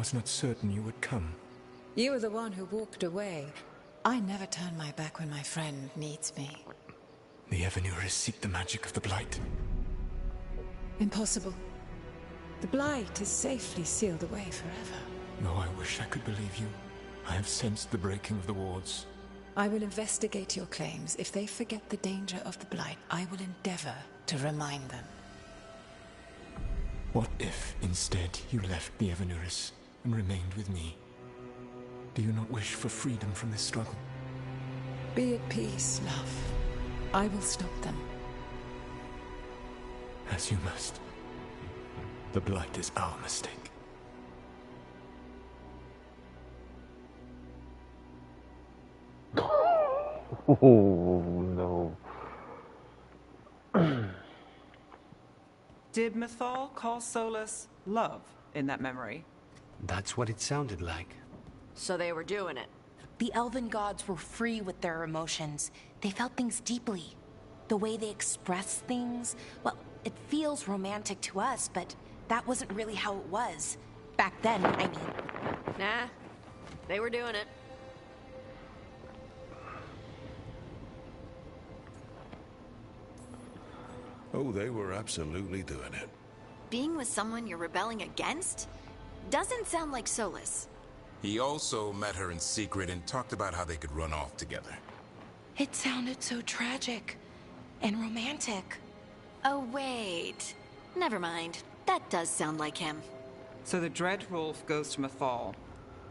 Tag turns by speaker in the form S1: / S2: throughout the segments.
S1: was not certain you would come.
S2: You were the one who walked away. I never turn my back when my friend needs me.
S1: The Evanurus seek the magic of the Blight.
S2: Impossible. The Blight is safely sealed away forever.
S1: Though I wish I could believe you, I have sensed the breaking of the wards.
S2: I will investigate your claims. If they forget the danger of the Blight, I will endeavor to remind them.
S1: What if, instead, you left the Evanurus and remained with me? Do you not wish for freedom from this struggle?
S2: Be at peace, love. I will stop them.
S1: As you must. The Blight is our mistake.
S3: Oh, no.
S4: Did Mythal call Solus love in that memory?
S5: That's what it sounded like.
S6: So they were doing it.
S7: The elven gods were free with their emotions. They felt things deeply. The way they express things, well, it feels romantic to us, but that wasn't really how it was. Back then, I mean.
S6: Nah, they were doing it.
S8: Oh, they were absolutely doing it.
S9: Being with someone you're rebelling against? Doesn't sound like Solus.
S10: He also met her in secret and talked about how they could run off together.
S7: It sounded so tragic and romantic.
S9: Oh, wait. Never mind. That does sound like him.
S4: So the Dreadwolf goes to Mythal.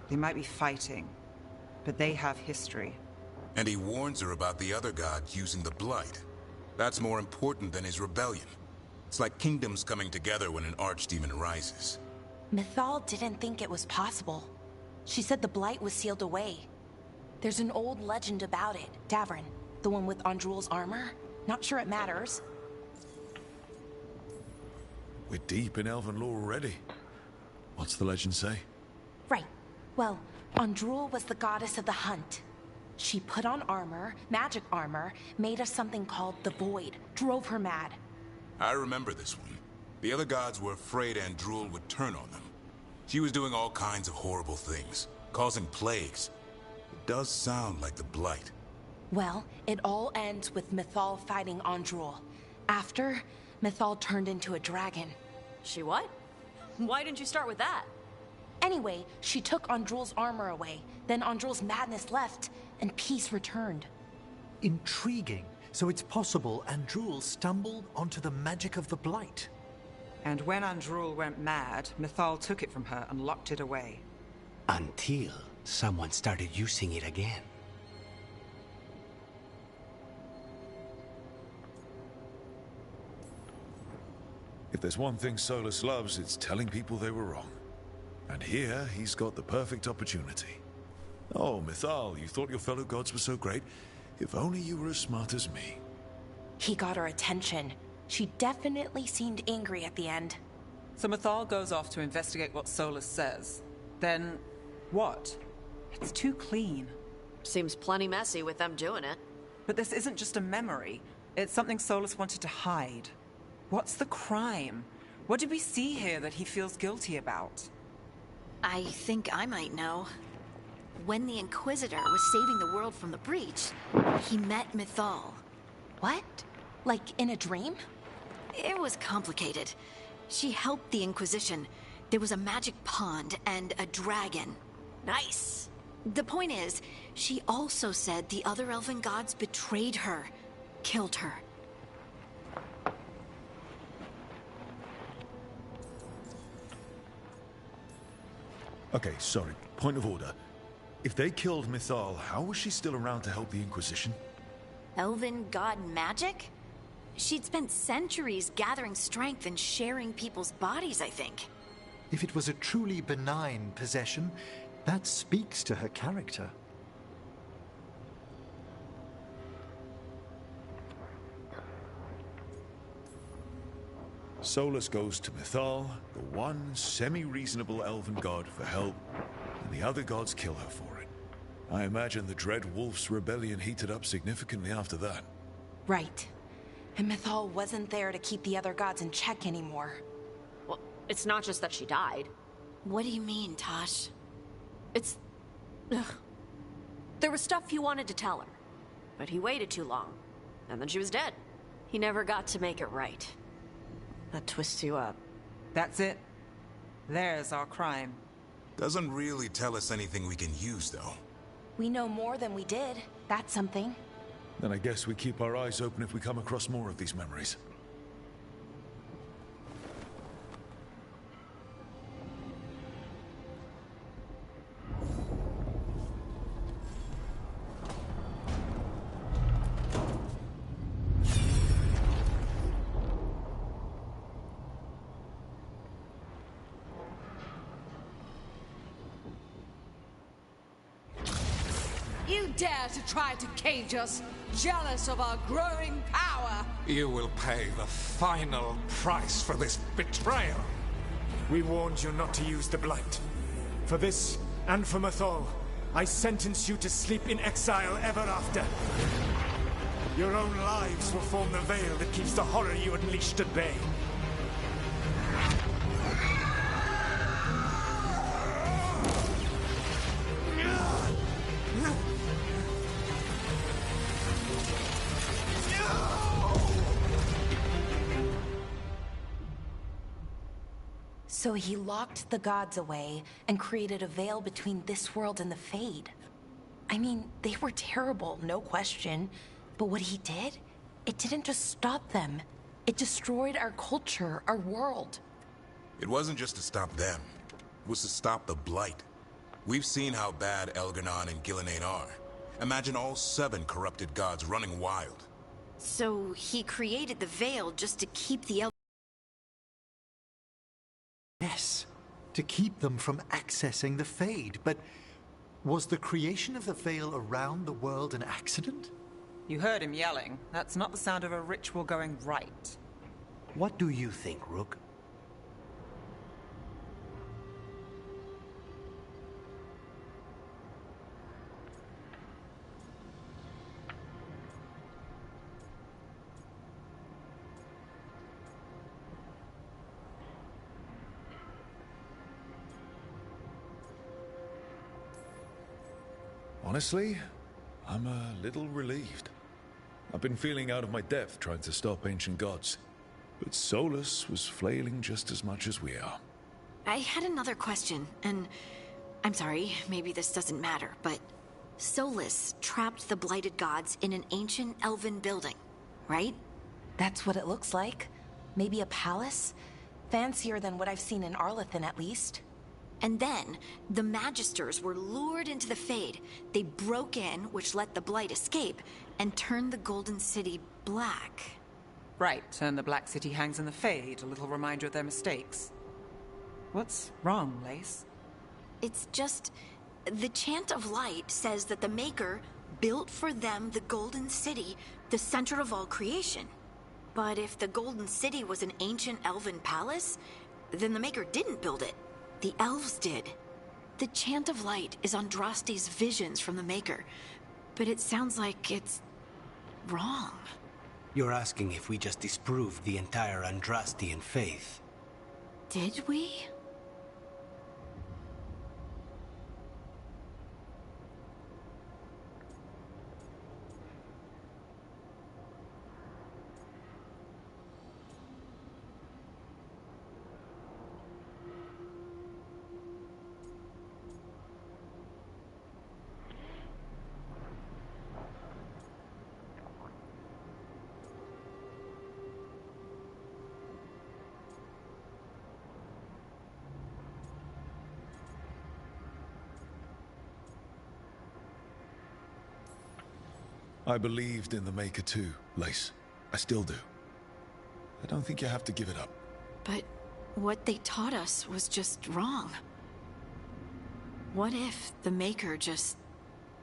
S4: They might be fighting, but they have history.
S10: And he warns her about the other gods using the Blight. That's more important than his rebellion. It's like kingdoms coming together when an archdemon rises.
S7: Mythal didn't think it was possible. She said the Blight was sealed away. There's an old legend about it. Davrin, the one with Andrul's armor. Not sure it matters.
S8: We're deep in elven lore already. What's the legend say?
S7: Right. Well, Andrul was the goddess of the hunt. She put on armor, magic armor, made of something called the Void, drove her mad.
S10: I remember this one. The other gods were afraid Andrul would turn on them. She was doing all kinds of horrible things, causing plagues. It does sound like the Blight.
S7: Well, it all ends with Mythal fighting Andrul. After, Mythal turned into a dragon.
S6: She what? Why didn't you start with that?
S7: Anyway, she took Andrul's armor away. Then Andrul's madness left, and peace returned.
S11: Intriguing. So it's possible Andrul stumbled onto the magic of the Blight.
S4: And when Andrul went mad, Mythal took it from her and locked it away.
S5: Until someone started using it again.
S8: If there's one thing Solus loves, it's telling people they were wrong. And here, he's got the perfect opportunity. Oh, Mythal, you thought your fellow gods were so great? If only you were as smart as me.
S7: He got her attention. She definitely seemed angry at the end.
S4: So Mythal goes off to investigate what Solus says. Then, what? It's too clean.
S6: Seems plenty messy with them doing it.
S4: But this isn't just a memory. It's something Solus wanted to hide. What's the crime? What did we see here that he feels guilty about?
S9: I think I might know. When the Inquisitor was saving the world from the breach, he met Mythal.
S7: What? Like in a dream?
S9: It was complicated. She helped the Inquisition. There was a magic pond and a dragon.
S6: Nice.
S9: The point is, she also said the other elven gods betrayed her, killed her.
S8: Okay, sorry. Point of order. If they killed Mythal, how was she still around to help the Inquisition?
S9: Elven god magic? She'd spent centuries gathering strength and sharing people's bodies, I think.
S11: If it was a truly benign possession, that speaks to her character.
S8: Solus goes to Mythal, the one semi-reasonable elven god, for help, and the other gods kill her for it. I imagine the Dread Wolf's rebellion heated up significantly after that.
S7: Right. And Mythal wasn't there to keep the other gods in check anymore.
S6: Well, it's not just that she died.
S9: What do you mean, Tosh?
S6: It's... Ugh. There was stuff he wanted to tell her, but he waited too long, and then she was dead. He never got to make it right. That twists you up.
S4: That's it. There's our crime.
S10: Doesn't really tell us anything we can use, though.
S7: We know more than we did. That's something.
S8: Then I guess we keep our eyes open if we come across more of these memories.
S12: You dare to try to cage us, jealous of our growing power!
S1: You will pay the final price for this betrayal. We warned you not to use the Blight. For this, and for Mythal, I sentence you to sleep in exile ever after. Your own lives will form the veil that keeps the horror you unleashed at bay.
S7: So he locked the gods away and created a veil between this world and the Fade. I mean, they were terrible, no question. But what he did, it didn't just stop them. It destroyed our culture, our world.
S10: It wasn't just to stop them. It was to stop the Blight. We've seen how bad Elganon and Gillenane are. Imagine all 7 corrupted gods running wild.
S9: So he created the Veil just to keep the
S11: Yes, to keep them from accessing the Fade. But was the creation of the Veil around the world an accident?
S4: You heard him yelling. That's not the sound of a ritual going right.
S5: What do you think, Rook?
S8: Honestly, I'm a little relieved. I've been feeling out of my depth trying to stop ancient gods. But Solus was flailing just as much as we are.
S9: I had another question, and I'm sorry, maybe this doesn't matter, but Solus trapped the blighted gods in an ancient elven building, right?
S7: That's what it looks like. Maybe a palace? Fancier than what I've seen in Arlethan, at least.
S9: And then, the Magisters were lured into the Fade. They broke in, which let the Blight escape, and turned the Golden City black.
S4: Right, and the Black City hangs in the Fade, a little reminder of their mistakes. What's wrong, Lace?
S9: It's just... the Chant of Light says that the Maker built for them the Golden City, the center of all creation. But if the Golden City was an ancient elven palace, then the Maker didn't build it. The elves did. The Chant of Light is Andraste's visions from the Maker, but it sounds like it's wrong.
S5: You're asking if we just disproved the entire Andrastian faith.
S9: Did we?
S8: I believed in the Maker too, Lace. I still do. I don't think you have to give it up.
S9: But what they taught us was just wrong. What if the Maker just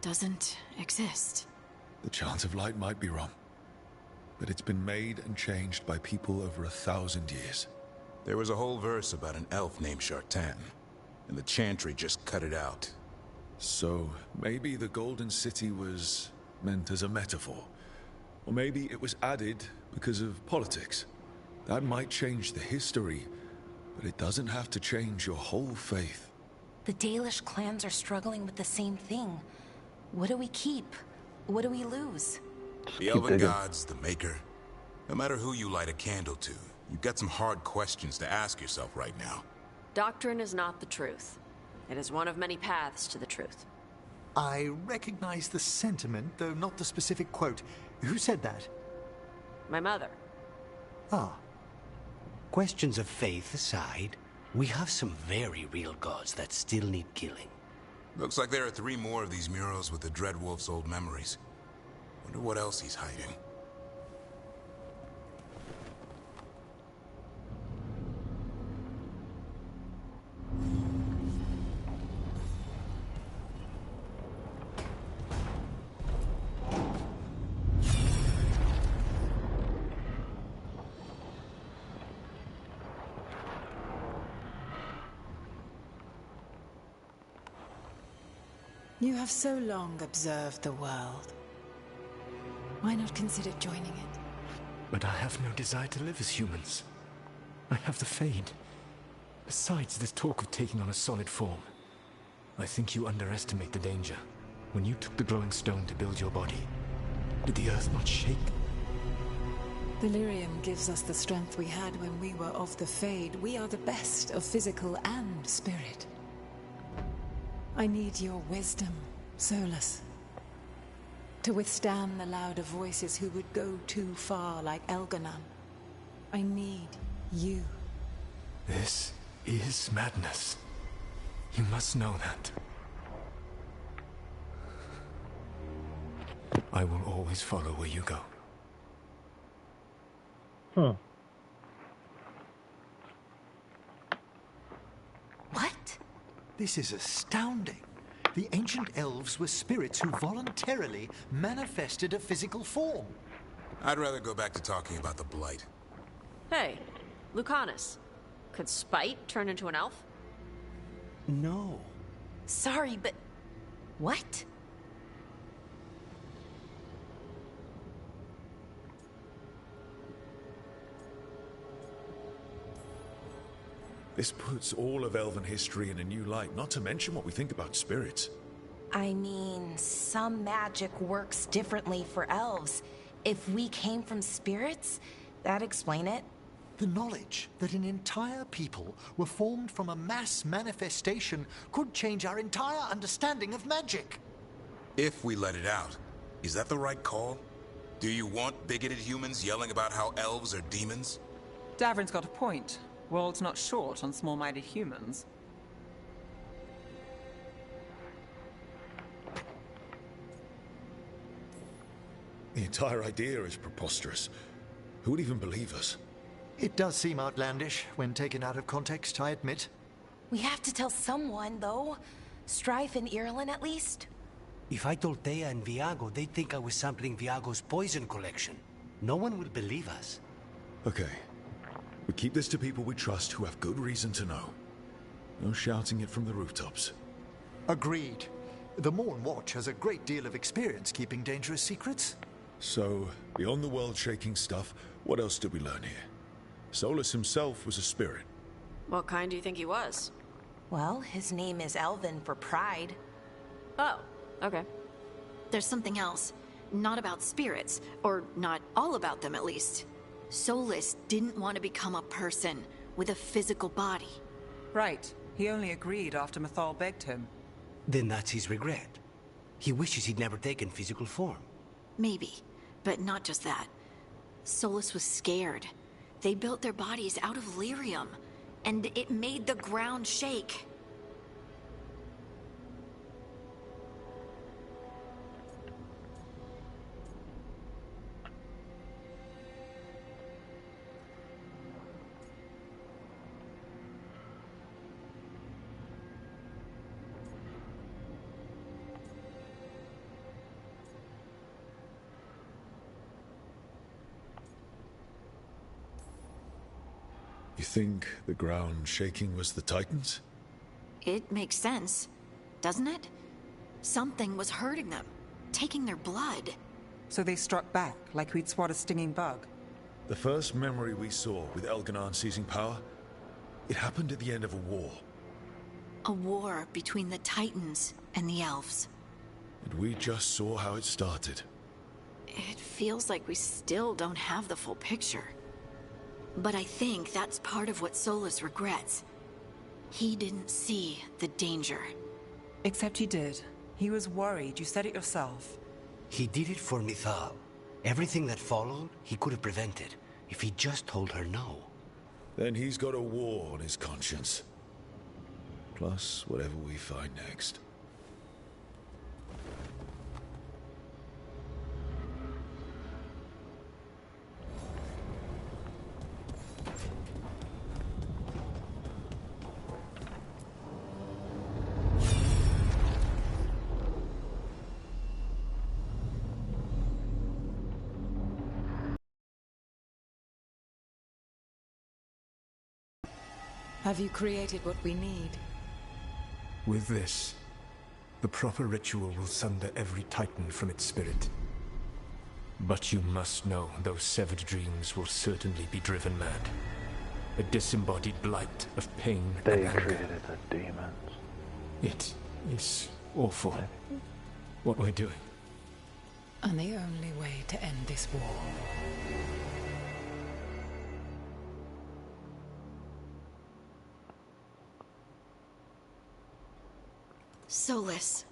S9: doesn't exist?
S8: The Chant of Light might be wrong, but it's been made and changed by people over 1,000 years.
S10: There was a whole verse about an elf named Shartan, and the Chantry just cut it out.
S8: So, maybe the Golden City was meant as a metaphor. Or maybe it was added because of politics. That might change the history, But it doesn't have to change your whole faith.
S7: The Dalish clans are struggling with the same thing. What do we keep? What do we lose?
S10: The Elven Gods, the Maker. No matter who you light a candle to, you've got some hard questions to ask yourself right now.
S6: Doctrine is not the truth. It is one of many paths to the truth.
S11: I recognize the sentiment, though not the specific quote. Who said that?
S6: My mother.
S11: Ah.
S5: Questions of faith aside, we have some very real gods that still need killing.
S10: Looks like there are 3 more of these murals with the Dreadwolf's old memories. Wonder what else he's hiding.
S2: You have so long observed the world. Why not consider joining it?
S1: But I have no desire to live as humans. I have the Fade. Besides this talk of taking on a solid form, I think you underestimate the danger. When you took the glowing stone to build your body, did the earth not shake?
S2: Delirium gives us the strength we had when we were of the Fade. We are the best of physical and spirit. I need your wisdom, Solus. To withstand the louder voices who would go too far like Elganon. I need you.
S1: This is madness. You must know that. I will always follow where you go.
S11: What? This is astounding. The ancient elves were spirits who voluntarily manifested a physical form.
S10: I'd rather go back to talking about the Blight.
S6: Hey, Lucanus. Could Spite turn into an elf?
S5: No.
S7: Sorry, but... what?
S8: This puts all of elven history in a new light, not to mention what we think about spirits.
S7: I mean, some magic works differently for elves. If we came from spirits, that'd explain it.
S11: The knowledge that an entire people were formed from a mass manifestation could change our entire understanding of magic.
S10: If we let it out, is that the right call? Do you want bigoted humans yelling about how elves are demons?
S4: Davrin's got a point. World's not short on small-minded humans.
S8: The entire idea is preposterous. Who would even believe us?
S11: It does seem outlandish when taken out of context, I admit.
S7: We have to tell someone, though. Strife and Irulan, at least.
S5: If I told Thea and Viago, they'd think I was sampling Viago's poison collection. No one will believe us.
S8: Okay. We keep this to people we trust who have good reason to know. No shouting it from the rooftops.
S11: Agreed. The Morn Watch has a great deal of experience keeping dangerous secrets.
S8: So, beyond the world-shaking stuff, what else did we learn here? Solus himself was a spirit.
S6: What kind do you think he was?
S7: Well, his name is Elven for pride.
S6: Oh, okay.
S9: There's something else. Not about spirits, or not all about them at least. Solus didn't want to become a person with a physical body.
S4: Right. He only agreed after Mythal begged him.
S5: Then that's his regret. He wishes he'd never taken physical form.
S9: Maybe, but not just that. Solus was scared. They built their bodies out of lyrium, and it made the ground shake.
S8: You think the ground shaking was the Titans?
S9: It makes sense, doesn't it? Something was hurting them, taking their blood.
S4: So they struck back, like we'd swat a stinging bug.
S8: The first memory we saw with Elganon seizing power, It happened at the end of a war.
S9: A war between the Titans and the Elves.
S8: And we just saw how it started.
S9: It feels like we still don't have the full picture. But I think that's part of what Solus regrets. He didn't see the danger.
S4: Except he did. He was worried, you said it yourself.
S5: He did it for Mithal. Everything that followed, he could have prevented, if he just told her no.
S8: Then he's got a war on his conscience. Plus, whatever we find next.
S2: Have you created what we need?
S1: With this, the proper ritual will sunder every Titan from its spirit. But you must know those severed dreams will certainly be driven mad. A disembodied blight of pain
S3: They
S1: and anger.
S3: created the demons.
S1: It is awful what we're doing.
S2: And the only way to end this war.
S9: Solus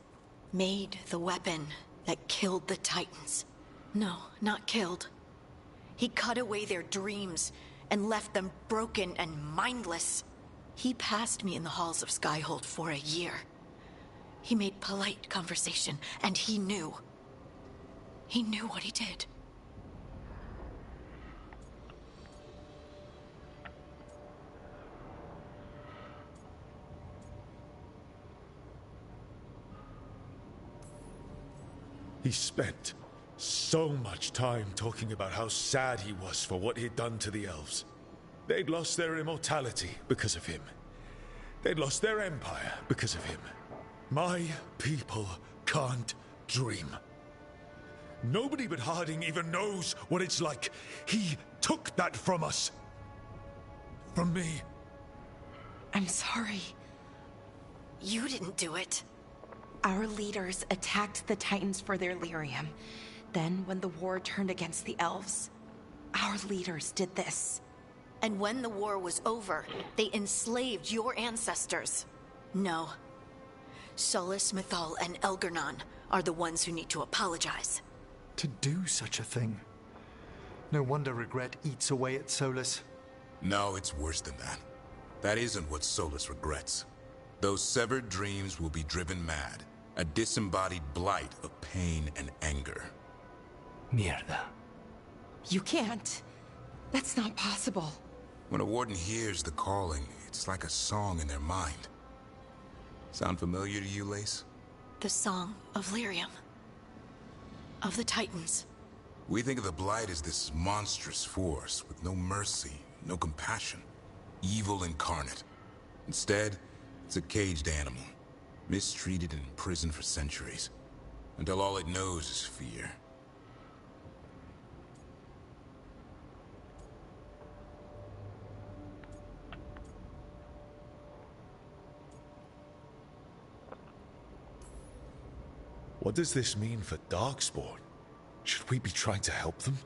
S9: made the weapon that killed the Titans. No, not killed. He cut away their dreams and left them broken and mindless. He passed me in the halls of Skyhold for a year. He made polite conversation, and he knew. He knew what he did.
S8: He spent so much time talking about how sad he was for what he'd done to the elves. They'd lost their immortality because of him. They'd lost their empire because of him. My people can't dream. Nobody but Harding even knows what it's like. He took that from us. From me.
S7: I'm sorry.
S9: You didn't do it.
S7: Our leaders attacked the Titans for their lyrium. Then, when the war turned against the elves, our leaders did this.
S9: And when the war was over, they enslaved your ancestors. No. Solus, Mithal, and Elgarnon are the ones who need to apologize.
S11: To do such a thing. No wonder regret eats away at Solus.
S10: No, it's worse than that. That isn't what Solus regrets. Those severed dreams will be driven mad. A disembodied blight of pain and anger.
S5: Mierda.
S7: You can't. That's not possible.
S10: When a warden hears the calling, it's like a song in their mind. Sound familiar to you, Lace?
S9: The song of Lyrium. Of the Titans.
S10: We think of the Blight as this monstrous force with no mercy, no compassion. Evil incarnate. Instead, it's a caged animal. Mistreated and imprisoned for centuries. Until all it knows is fear.
S8: What does this mean for Darkspawn? Should we be trying to help them?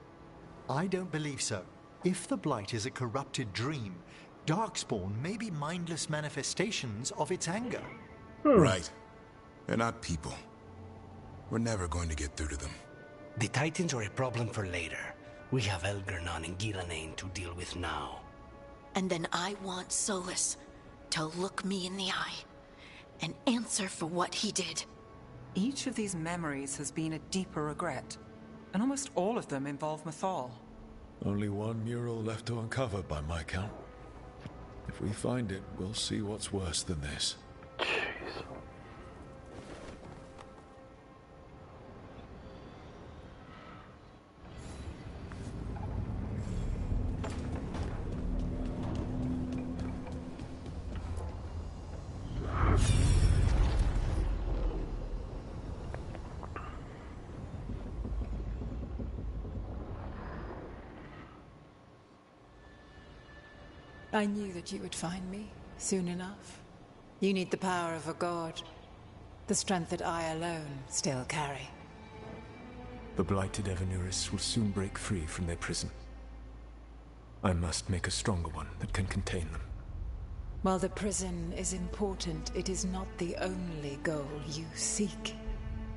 S11: I don't believe so. If the Blight is a corrupted dream, Darkspawn may be mindless manifestations of its anger.
S10: Right. They're not people. We're never going to get through to them.
S5: The Titans are a problem for later. We have Elgarnon and Gillanane to deal with now.
S9: And then I want Solus to look me in the eye and answer for what he did.
S4: Each of these memories has been a deeper regret, and almost all of them involve Mithal.
S8: Only one mural left to uncover by my count. If we find it, we'll see what's worse than this.
S3: Jeez.
S2: I knew that you would find me soon enough. You need the power of a god. The strength that I alone still carry.
S1: The blighted Evanuris will soon break free from their prison. I must make a stronger one that can contain them.
S2: While the prison is important, it is not the only goal you seek.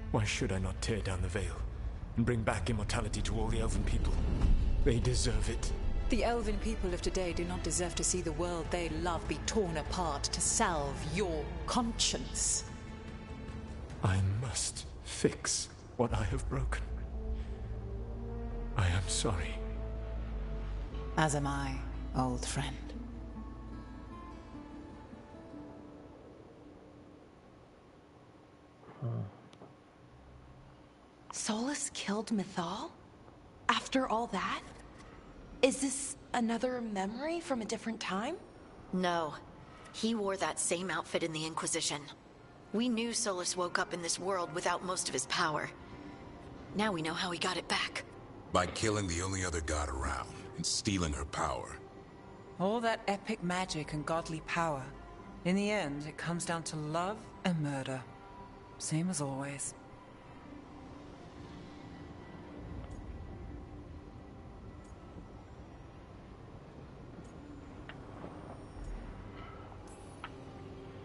S1: Why should I not tear down the veil and bring back immortality to all the Elven people? They deserve it.
S2: The Elven people of today do not deserve to see the world they love be torn apart to salve your conscience.
S1: I must fix what I have broken. I am sorry.
S2: As am I, old friend.
S7: Solus killed Mythal? After all that? Is this another memory from a different time?
S9: No. He wore that same outfit in the Inquisition. We knew Solus woke up in this world without most of his power. Now we know how he got it back.
S10: By killing the only other god around and stealing her power.
S4: All that epic magic and godly power. In the end, it comes down to love and murder. Same as always.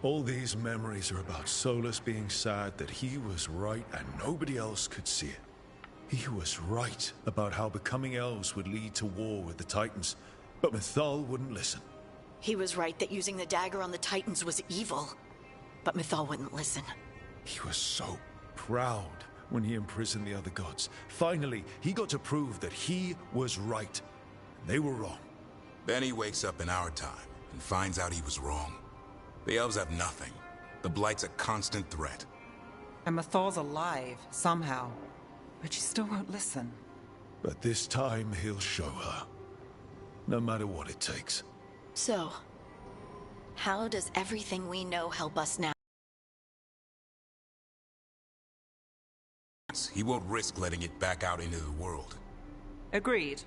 S8: All these memories are about Solus being sad that he was right and nobody else could see it. He was right about how becoming elves would lead to war with the Titans, but Mythal wouldn't listen.
S9: He was right that using the dagger on the Titans was evil, but Mythal wouldn't listen.
S8: He was so proud when he imprisoned the other gods. Finally, he got to prove that he was right. They were wrong.
S10: Then he wakes up in our time and finds out he was wrong. The elves have nothing. The Blight's a constant threat.
S4: And Mythal's alive, somehow. But she still won't listen.
S8: But this time he'll show her. No matter what it takes.
S9: So, how does everything we know help us now?
S10: He won't risk letting it back out into the world.
S4: Agreed.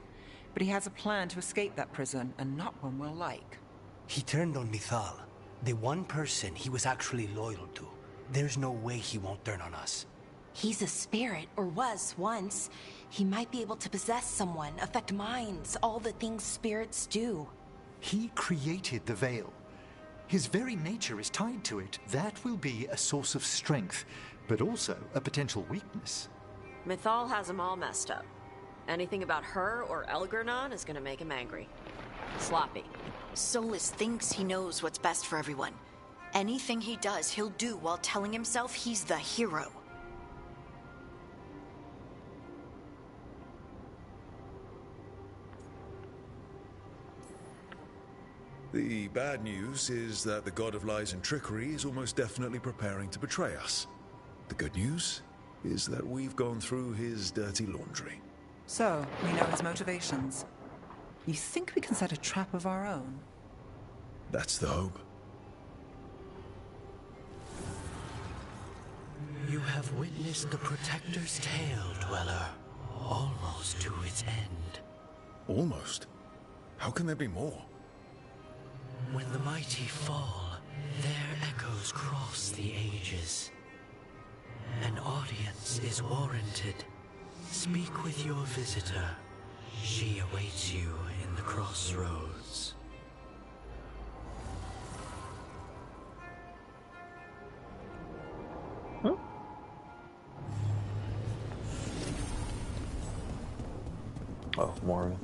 S4: But he has a plan to escape that prison, and not one we'll like.
S5: He turned on Mythal, the one person he was actually loyal to. There's no way he won't turn on us.
S7: He's a spirit, or was once. He might be able to possess someone, affect minds, all the things spirits do.
S11: He created the veil. His very nature is tied to it. That will be a source of strength, but also a potential weakness.
S6: Mythal has him all messed up. Anything about her or Elgernon is gonna make him angry. Sloppy.
S9: Solus thinks he knows what's best for everyone. Anything he does, he'll do while telling himself he's the hero.
S8: The bad news is that the god of lies and trickery is almost definitely preparing to betray us. The good news is that we've gone through his dirty laundry.
S4: So, we know his motivations. You think we can set a trap of our own?
S8: That's the hope.
S5: You have witnessed the Protector's tale, Dweller. Almost to its end.
S8: Almost? How can there be more?
S5: When the mighty fall, their echoes cross the ages. An audience is warranted. Speak with your visitor. She awaits you in the crossroads.
S3: Huh? Oh, more of it.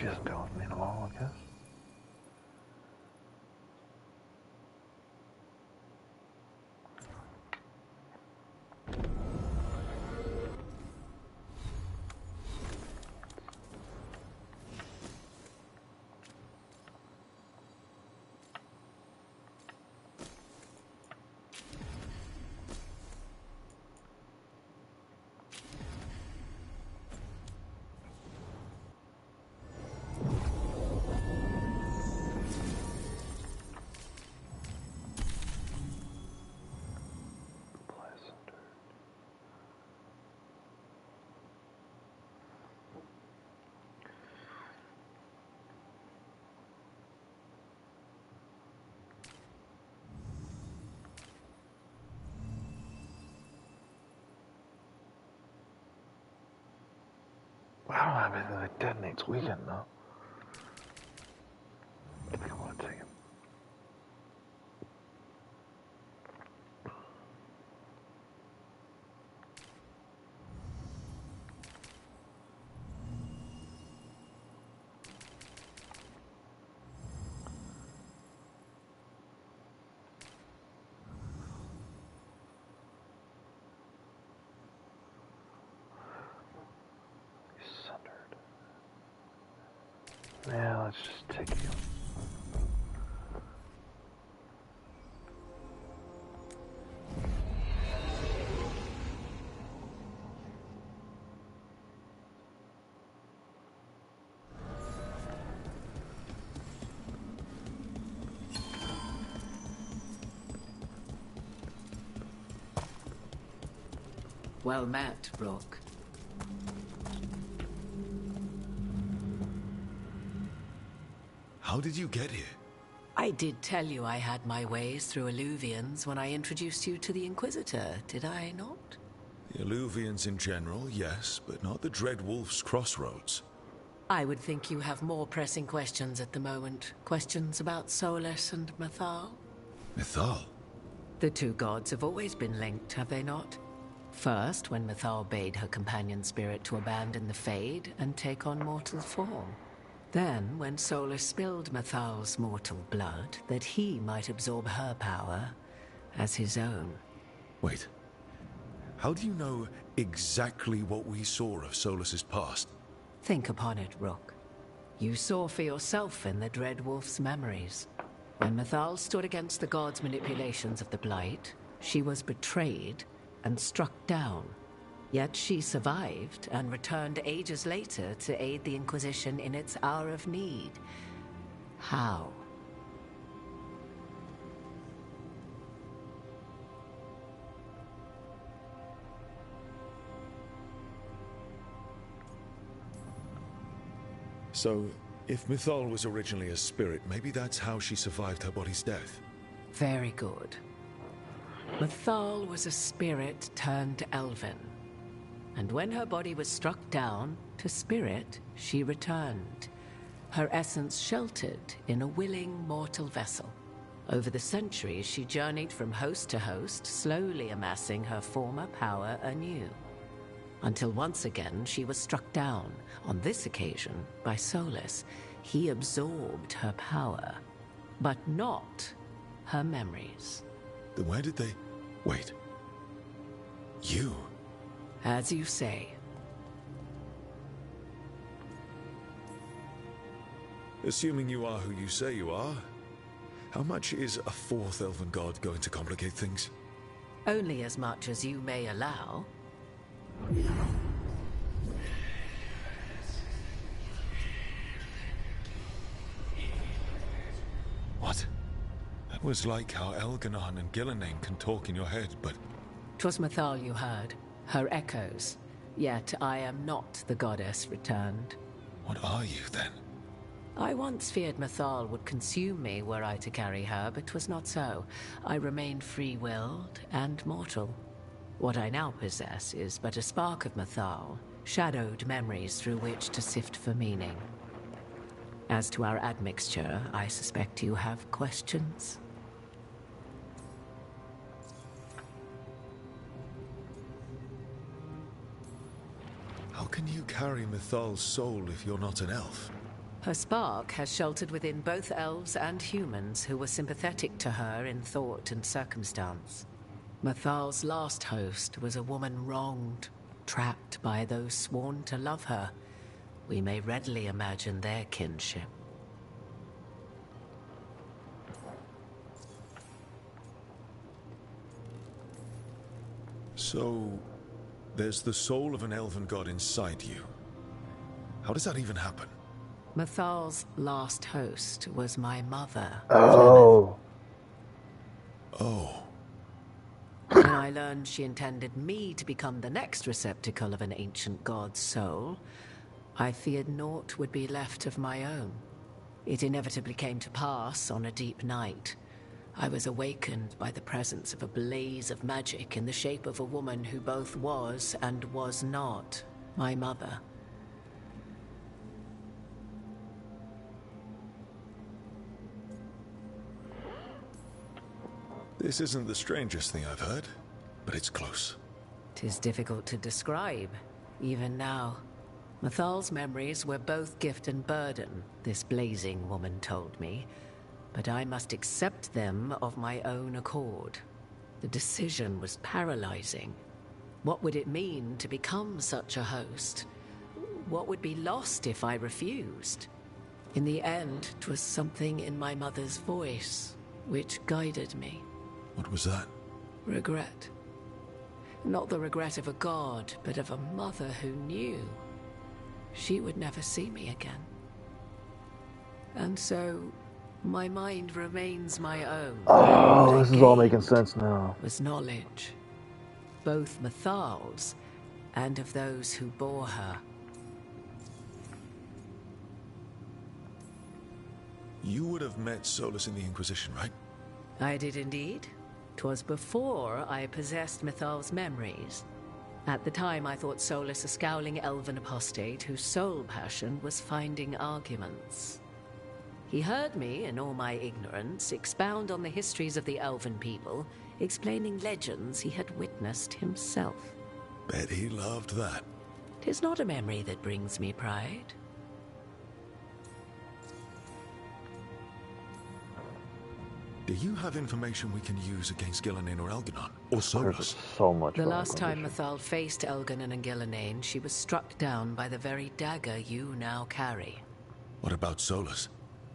S3: She hasn't been with me in a while, I guess. I don't have anything that detonates weekend though. I think I want to take it. Yeah, let's just take you.
S13: Well met, Rook.
S8: How did you get here?
S13: I did tell you I had my ways through Illuvians when I introduced you to the Inquisitor, did I not?
S8: The Illuvians in general, yes, but not the Dread Wolf's crossroads.
S13: I would think you have more pressing questions at the moment. Questions about Solus and Mythal?
S8: Mythal?
S13: The two gods have always been linked, have they not? First, when Mythal bade her companion spirit to abandon the Fade and take on mortal form. Then, when Solus spilled Mythal's mortal blood, that he might absorb her power as his own.
S8: Wait. How do you know exactly what we saw of Solus's past?
S13: Think upon it, Rook. You saw for yourself in the Dread Wolf's memories. When Mythal stood against the gods' manipulations of the Blight, she was betrayed and struck down. Yet she survived and returned ages later to aid the Inquisition in its hour of need. How?
S8: So, if Mythal was originally a spirit, maybe that's how she survived her body's death.
S13: Very good. Mythal was a spirit turned elven. And when her body was struck down, to spirit, she returned. Her essence sheltered in a willing mortal vessel. Over the centuries, she journeyed from host to host, slowly amassing her former power anew. Until once again, she was struck down, on this occasion, by Solus. He absorbed her power, but not her memories.
S8: Then where did they... Wait. You...
S13: As you say.
S8: Assuming you are who you say you are, how much is a fourth elven god going to complicate things?
S13: Only as much as you may allow.
S8: What? That was like how Elganon and Gillenane can talk in your head, but...
S13: 'Twas Mythal you heard. Her echoes. Yet I am not the goddess returned.
S8: What are you, then?
S13: I once feared Mythal would consume me were I to carry her, but 'twas not so. I remained free-willed and mortal. What I now possess is but a spark of Mythal, shadowed memories through which to sift for meaning. As to our admixture, I suspect you have questions.
S8: How can you carry Mythal's soul if you're not an elf?
S13: Her spark has sheltered within both elves and humans who were sympathetic to her in thought and circumstance. Mathal's last host was a woman wronged, trapped by those sworn to love her. We may readily imagine their kinship.
S8: So, there's the soul of an elven god inside you. How does that even happen?
S13: Mathal's last host was my mother.
S3: Oh.
S8: Oh.
S13: When I learned she intended me to become the next receptacle of an ancient god's soul, I feared naught would be left of my own. It inevitably came to pass on a deep night. I was awakened by the presence of a blaze of magic in the shape of a woman who both was and was not my mother.
S8: This isn't the strangest thing I've heard, but it's close.
S13: 'Tis difficult to describe, even now. Mathal's memories were both gift and burden, this blazing woman told me, but I must accept them of my own accord. The decision was paralyzing. What would it mean to become such a host? What would be lost if I refused? In the end, 'twas something in my mother's voice which guided me.
S8: What was that?
S13: Regret. Not the regret of a god, but of a mother who knew she would never see me again. And so, my mind remains my own.
S3: Oh, this is all making sense now.
S13: Was knowledge, both Mathal's and of those who bore her.
S8: You would have met Solus in the Inquisition, right?
S13: I did indeed. 'Twas before I possessed Mathal's memories. At the time, I thought Solus a scowling elven apostate whose sole passion was finding arguments. He heard me, in all my ignorance, expound on the histories of the elven people, explaining legends he had witnessed himself.
S8: Bet he loved that.
S13: 'Tis not a memory that brings me pride.
S8: Do you have information we can use against Gillinan or Elganon? Or Solus?
S3: There's so much.
S13: The last time Mathal faced Elganon and Gillinan, she was struck down by the very dagger you now carry.
S8: What about Solus?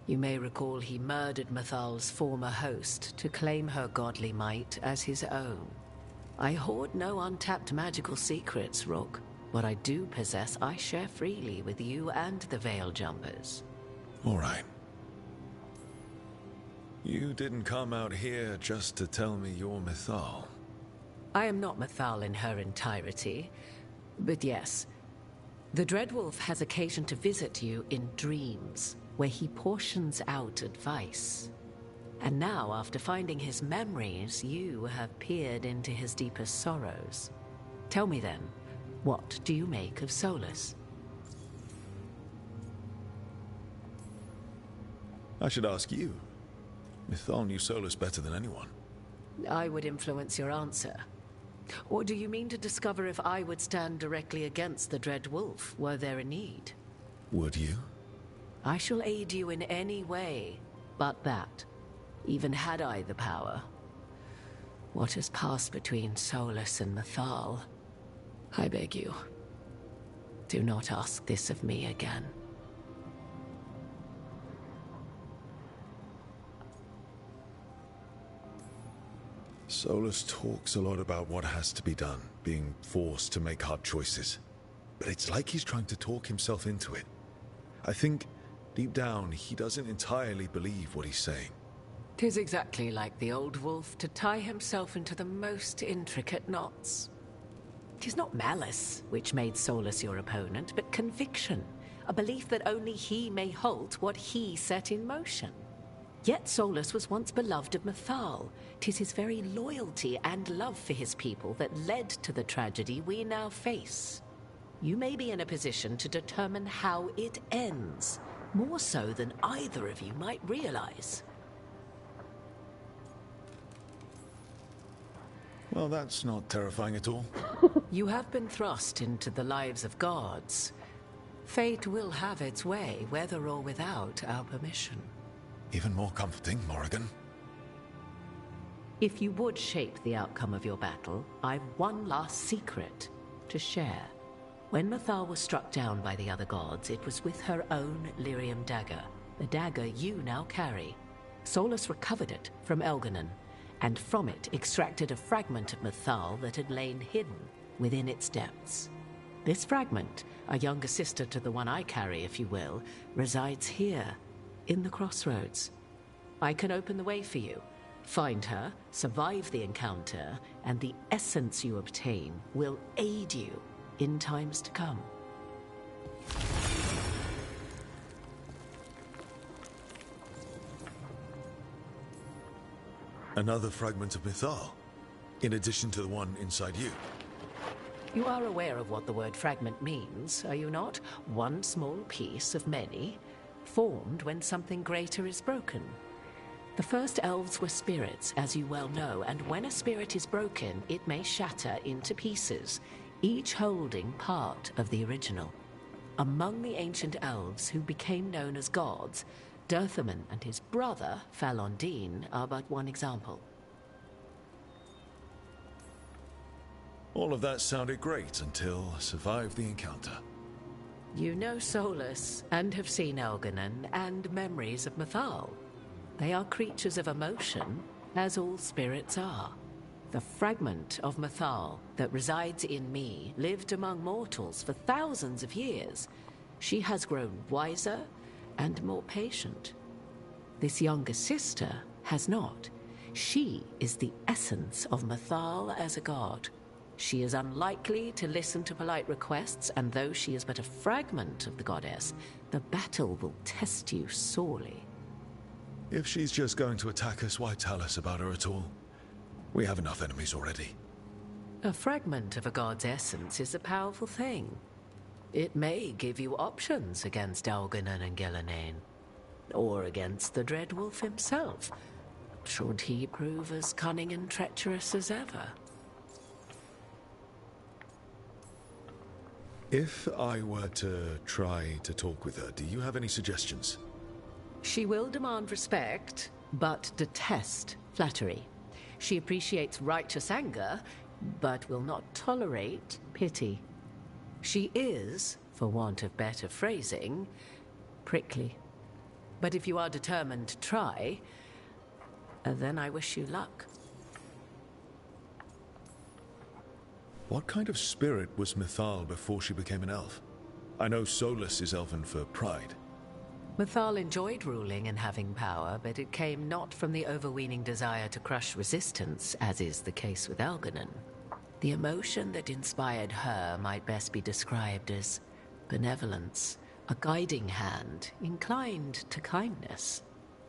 S13: You may recall he murdered Mathal's former host to claim her godly might as his own. I hoard no untapped magical secrets, Rook. What I do possess, I share freely with you and the Veil Jumpers.
S8: All right. You didn't come out here just to tell me you're Mythal.
S13: I am not Mathal in her entirety, but yes. The Dreadwolf has occasion to visit you in dreams, where he portions out advice. And now, after finding his memories, you have peered into his deepest sorrows. Tell me then, what do you make of Solus?
S8: I should ask you. Mythal knew Solus better than anyone.
S13: I would influence your answer. Or do you mean to discover if I would stand directly against the Dread Wolf, were there a need?
S8: Would you?
S13: I shall aid you in any way, but that, even had I the power. What has passed between Solus and Mathal, I beg you, do not ask this of me again.
S8: Solus talks a lot about what has to be done, being forced to make hard choices. But it's like he's trying to talk himself into it. I think, deep down, he doesn't entirely believe what he's saying.
S13: 'Tis exactly like the old wolf to tie himself into the most intricate knots. 'Tis not malice which made Solus your opponent, but conviction, a belief that only he may halt what he set in motion. Yet Solus was once beloved of Mathal. 'Tis his very loyalty and love for his people that led to the tragedy we now face. You may be in a position to determine how it ends, more so than either of you might realize.
S8: Well, that's not terrifying at all.
S13: You have been thrust into the lives of gods. Fate will have its way, whether or without our permission.
S8: Even more comforting, Morrigan.
S13: If you would shape the outcome of your battle, I've one last secret to share. When Mythal was struck down by the other gods, it was with her own lyrium dagger, the dagger you now carry. Solus recovered it from Elganon, and from it extracted a fragment of Mythal that had lain hidden within its depths. This fragment, a younger sister to the one I carry, if you will, resides here, in the crossroads. I can open the way for you. Find her, survive the encounter, and the essence you obtain will aid you in times to come.
S8: Another fragment of Mythal, in addition to the one inside you.
S13: You are aware of what the word fragment means, are you not? One small piece of many, formed when something greater is broken. The first elves were spirits, as you well know, and when a spirit is broken, it may shatter into pieces, each holding part of the original. Among the ancient elves who became known as gods, Dirthaman and his brother, Falondine, are but one example.
S8: All of that sounded great until I survived the encounter.
S13: You know Solus, and have seen Elganon, and memories of Mythal. They are creatures of emotion, as all spirits are. The fragment of Mythal that resides in me lived among mortals for thousands of years. She has grown wiser and more patient. This younger sister has not. She is the essence of Mythal as a god. She is unlikely to listen to polite requests, and though she is but a fragment of the goddess, the battle will test you sorely.
S8: If she's just going to attack us, why tell us about her at all? We have enough enemies already.
S13: A fragment of a god's essence is a powerful thing. It may give you options against Elganon and Gillenane, or against the Dreadwolf himself, should he prove as cunning and treacherous as ever.
S8: If I were to try to talk with her, do you have any suggestions?
S13: She will demand respect, but detest flattery. She appreciates righteous anger, but will not tolerate pity. She is, for want of better phrasing, prickly. But if you are determined to try, then I wish you luck.
S8: What kind of spirit was Mythal before she became an elf? I know Solus is elven for pride.
S13: Mythal enjoyed ruling and having power, but it came not from the overweening desire to crush resistance, as is the case with Elganon. The emotion that inspired her might best be described as benevolence, a guiding hand, inclined to kindness.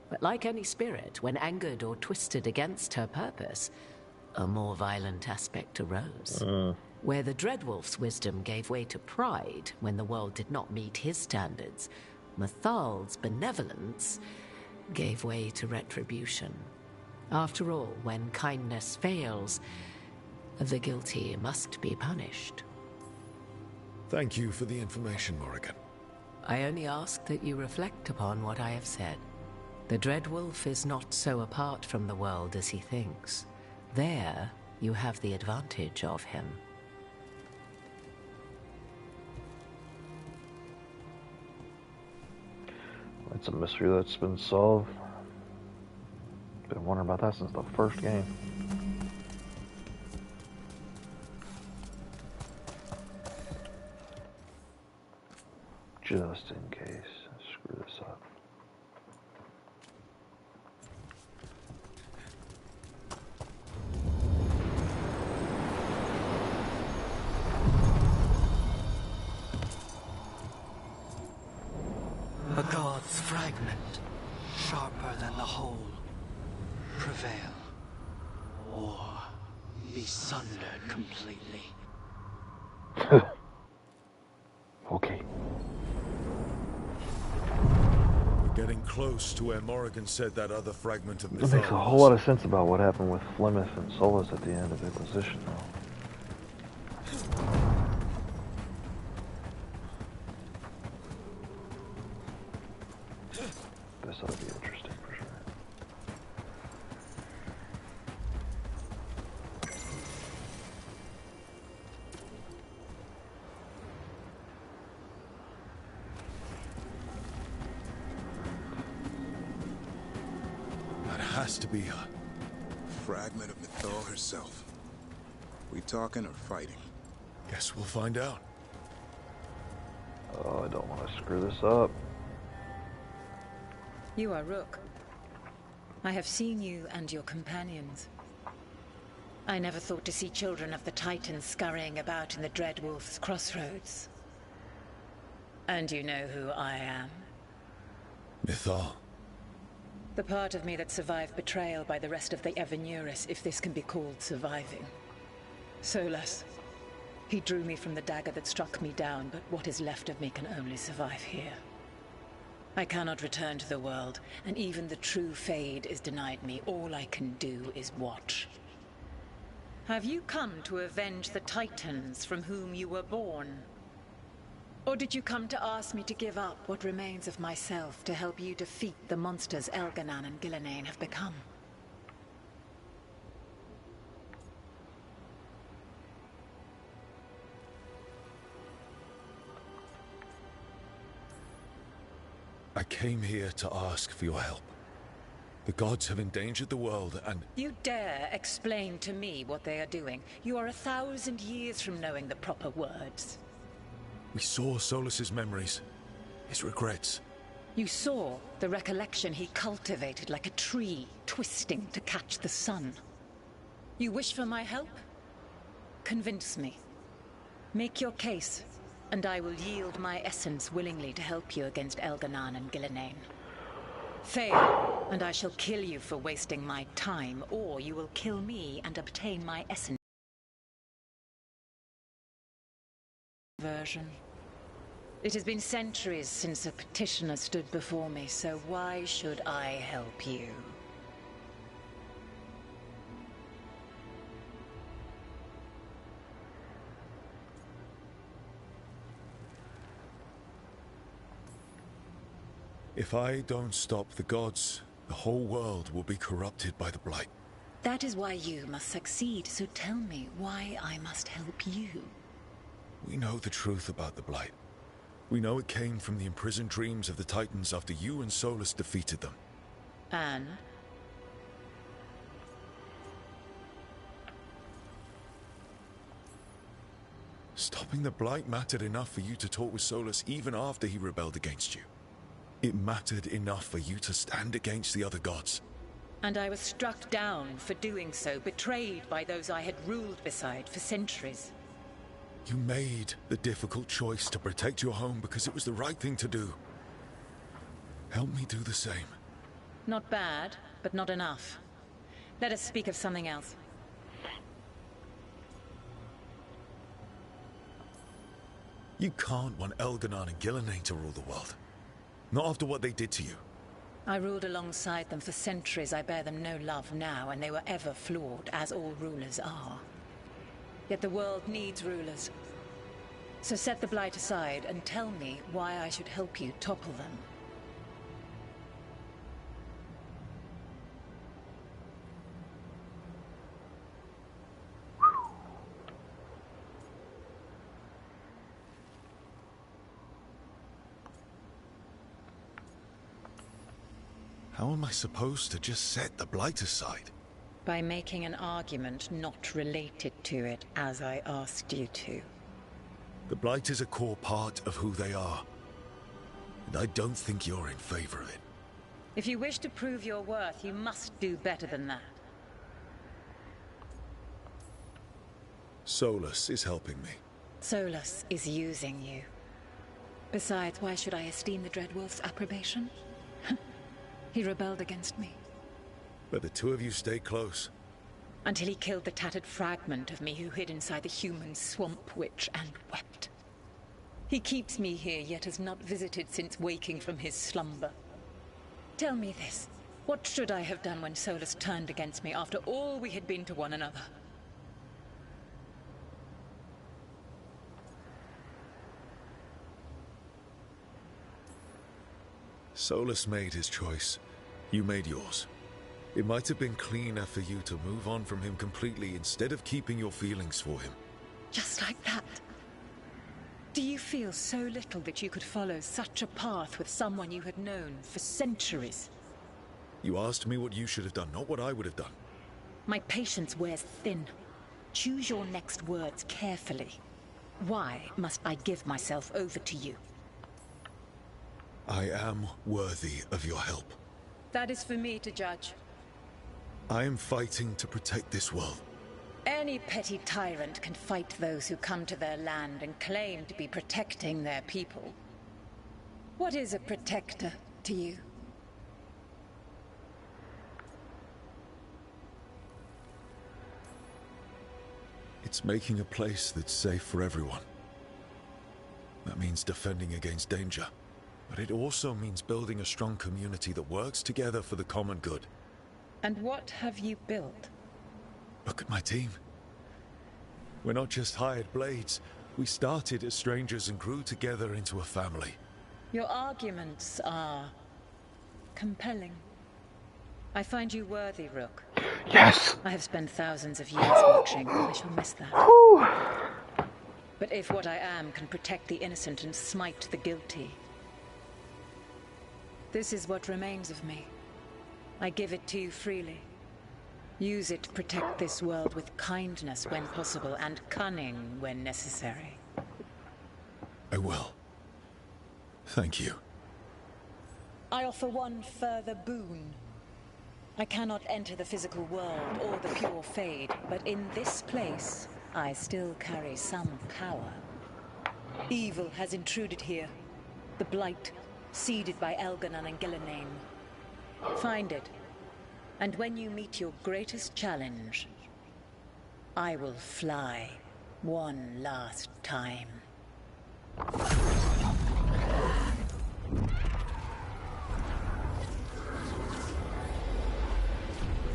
S13: But like any spirit, when angered or twisted against her purpose, a more violent aspect arose. Where the Dreadwolf's wisdom gave way to pride when the world did not meet his standards, Mythal's benevolence gave way to retribution. After all, when kindness fails, the guilty must be punished.
S8: Thank you for the information, Morrigan.
S13: I only ask that you reflect upon what I have said. The Dreadwolf is not so apart from the world as he thinks. There, you have the advantage of him.
S3: It's a mystery that's been solved. Been wondering about that since the first game. Just in case. Screw this up.
S5: A god's fragment, sharper than the whole. Prevail, or be sundered completely.
S3: Okay.
S8: We're getting close to where Morrigan said that other fragment of Mythal.
S3: It makes a whole lot of sense about what happened with Flemeth and Solus at the end of Inquisition, though.
S8: to be her?
S10: Fragment of Mythal herself. We talking or fighting?
S8: Guess we'll find out.
S3: Oh, I don't want to screw this up.
S2: You are Rook. I have seen you and your companions. I never thought to see children of the Titans scurrying about in the Dreadwolf's crossroads. And you know who I am.
S8: Mythal.
S2: The part of me that survived betrayal by the rest of the Evanuris, if this can be called surviving. Solus. He drew me from the dagger that struck me down, but what is left of me can only survive here. I cannot return to the world, and even the true Fade is denied me. All I can do is watch. Have you come to avenge the Titans from whom you were born? Or did you come to ask me to give up what remains of myself to help you defeat the monsters Elganan and Gillenane have become?
S8: I came here to ask for your help. The gods have endangered the world and...
S2: You dare explain to me what they are doing? You are 1,000 years from knowing the proper words.
S8: We saw Solus's memories, his regrets.
S2: You saw the recollection he cultivated like a tree, twisting to catch the sun. You wish for my help? Convince me. Make your case, and I will yield my essence willingly to help you against Elganan and Gillenane. Fail, and I shall kill you for wasting my time, or you will kill me and obtain my essence. Version. It has been centuries since a petitioner stood before me, so why should I help you?
S8: If I don't stop the gods, the whole world will be corrupted by the Blight.
S2: That is why you must succeed, so tell me why I must help you.
S8: We know the truth about the Blight. We know it came from the imprisoned dreams of the Titans after you and Solus defeated them.
S2: And?
S8: Stopping the Blight mattered enough for you to talk with Solus even after he rebelled against you. It mattered enough for you to stand against the other gods.
S2: And I was struck down for doing so, betrayed by those I had ruled beside for centuries.
S8: You made the difficult choice to protect your home because it was the right thing to do. Help me do the same.
S2: Not bad, but not enough. Let us speak of something else.
S8: You can't want Elganan and Gillenane to rule the world. Not after what they did to you.
S2: I ruled alongside them for centuries. I bear them no love now, and they were ever flawed, as all rulers are. Yet the world needs rulers. So set the Blight aside and tell me why I should help you topple them.
S8: How am I supposed to just set the Blight aside?
S2: By making an argument not related to it, as I asked you to.
S8: The Blight is a core part of who they are. And I don't think you're in favor of it.
S2: If you wish to prove your worth, you must do better than that.
S8: Solus is helping me.
S2: Solus is using you. Besides, why should I esteem the Dreadwolf's approbation? He rebelled against me.
S8: But the two of you stay close.
S2: Until he killed the tattered fragment of me who hid inside the human swamp witch and wept. He keeps me here, yet has not visited since waking from his slumber. Tell me this. What should I have done when Solus turned against me after all we had been to one another?
S8: Solus made his choice. You made yours. It might have been cleaner for you to move on from him completely instead of keeping your feelings for him.
S2: Just like that? Do you feel so little that you could follow such a path with someone you had known for centuries?
S8: You asked me what you should have done, not what I would have done.
S14: My patience wears thin. Choose your next words carefully. Why must I give myself over to you?
S8: I am worthy of your help.
S14: That is for me to judge.
S8: I am fighting to protect this world.
S14: Any petty tyrant can fight those who come to their land and claim to be protecting their people. What is a protector to you?
S8: It's making a place that's safe for everyone. That means defending against danger. But it also means building a strong community that works together for the common good.
S14: And what have you built?
S8: Look at my team. We're not just hired blades. We started as strangers and grew together into a family.
S14: Your arguments are compelling. I find you worthy, Rook.
S3: Yes!
S14: I have spent thousands of years watching. I shall miss that.
S3: Whew.
S14: But if what I am can protect the innocent and smite the guilty, this is what remains of me. I give it to you freely. Use it to protect this world with kindness when possible and cunning when necessary.
S8: I will. Thank you.
S14: I offer one further boon. I cannot enter the physical world or the pure Fade, but in this place, I still carry some power. Evil has intruded here. The Blight, seeded by Elganon and Gillenane. Find it, and when you meet your greatest challenge, I will fly one last time.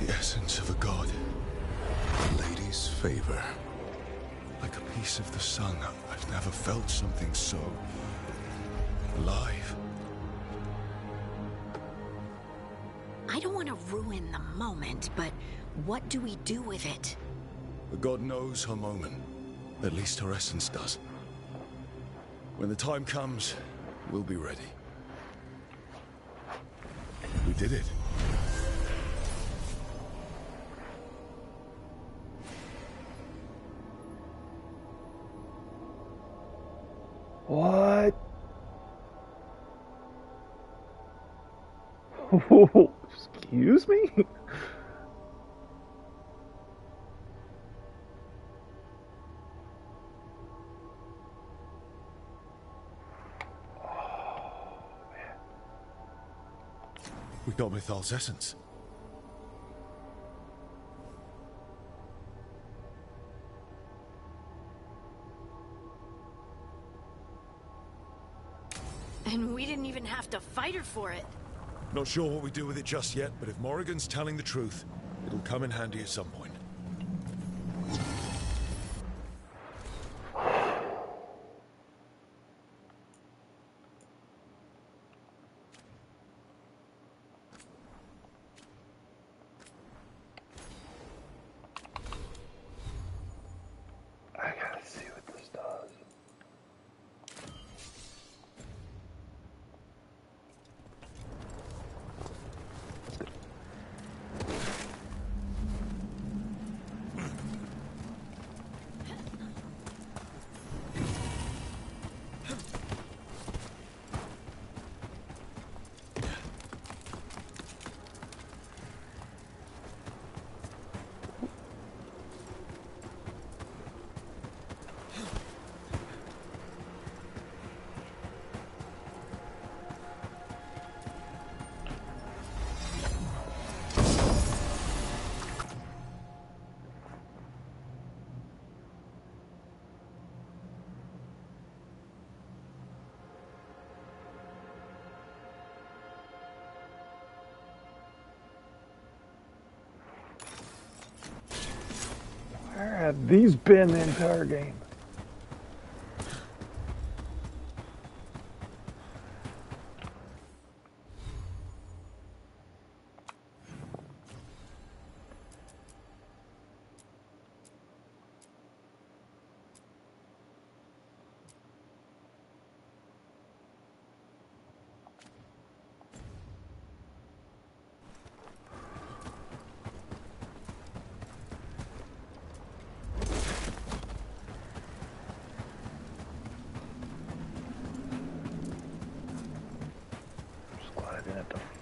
S8: The essence of a god. A lady's favor. Like a piece of the sun. I've never felt something so alive.
S9: I don't want to ruin the moment, but what do we do with it?
S8: The god knows her moment. At least her essence does. When the time comes, we'll be ready. We did it.
S3: What? Excuse me?
S8: We got Mythal's essence.
S9: And we didn't even have to fight her for it.
S8: Not sure what we do with it just yet, but if Morrigan's telling the truth, it'll come in handy at some point.
S3: I gotta see what this does. Where have these been the entire game?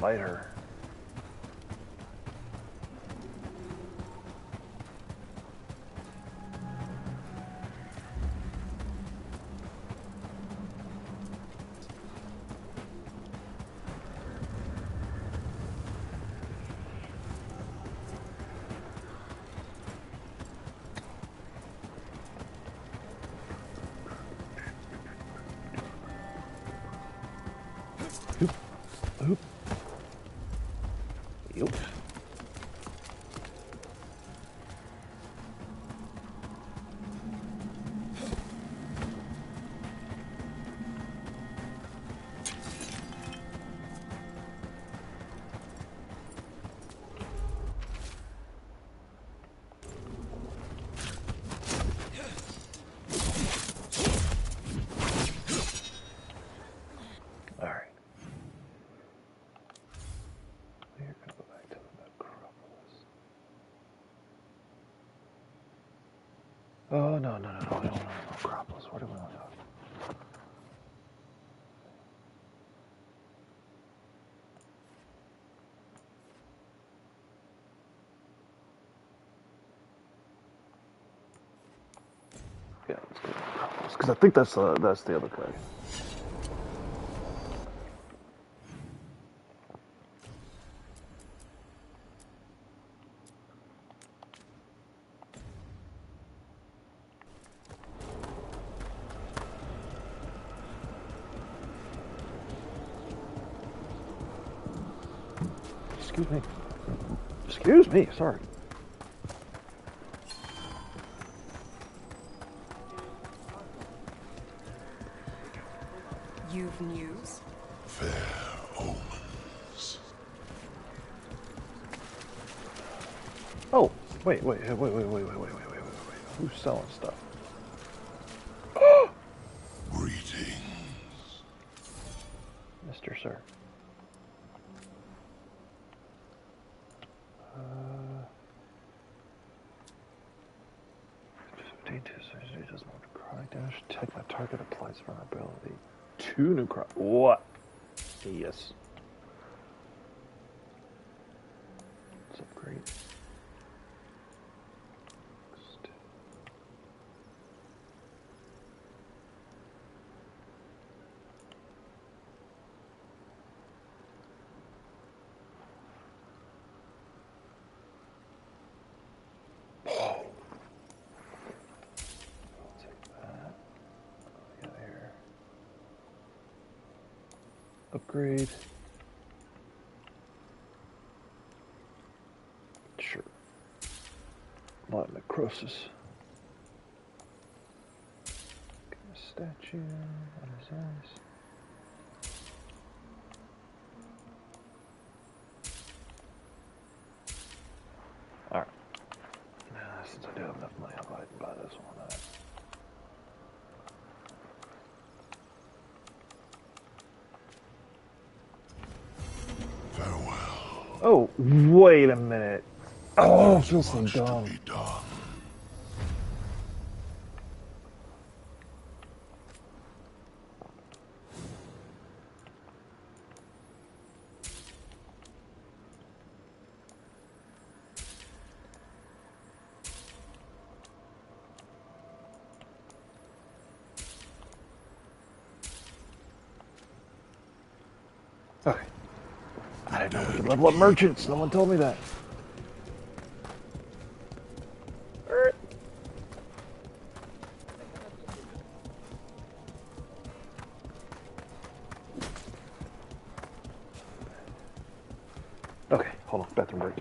S3: fight her. Oop. Yup. Oh, no, Acropolis. Where do we want to go? Yeah, let's go to Acropolis. Because I think that's the other guy. Excuse me. Excuse me, sorry.
S4: You've news?
S8: Fair omens.
S3: Oh, wait. Who's selling stuff?
S8: Greetings.
S3: Mr. Sir. Doesn't want to cry dash. Take my target applies vulnerability. 2 new cry. What? Yes. Let's upgrade. Upgrade. Sure. Lot of necrosis. Get a statue on his eyes. Alright. Since I do have enough money, I'll go ahead and buy this one. Oh, wait a minute. Oh, I feel so dumb. Okay. I didn't know we could level up merchants. No one told me that. Okay, hold on. Bathroom break.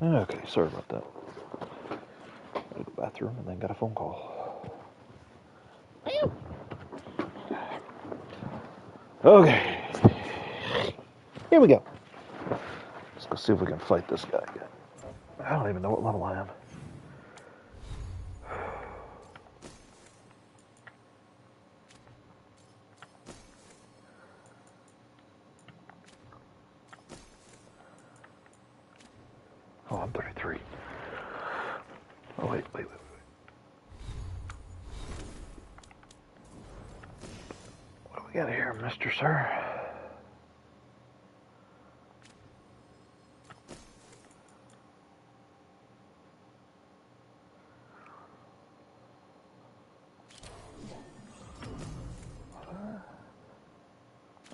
S3: Okay, sorry about that. Go to the bathroom and then got a phone call. Okay. Here we go. Let's go see if we can fight this guy again. I don't even know what level I am. Oh, I'm 33. Oh, wait. What do we got here, Mr. Sir?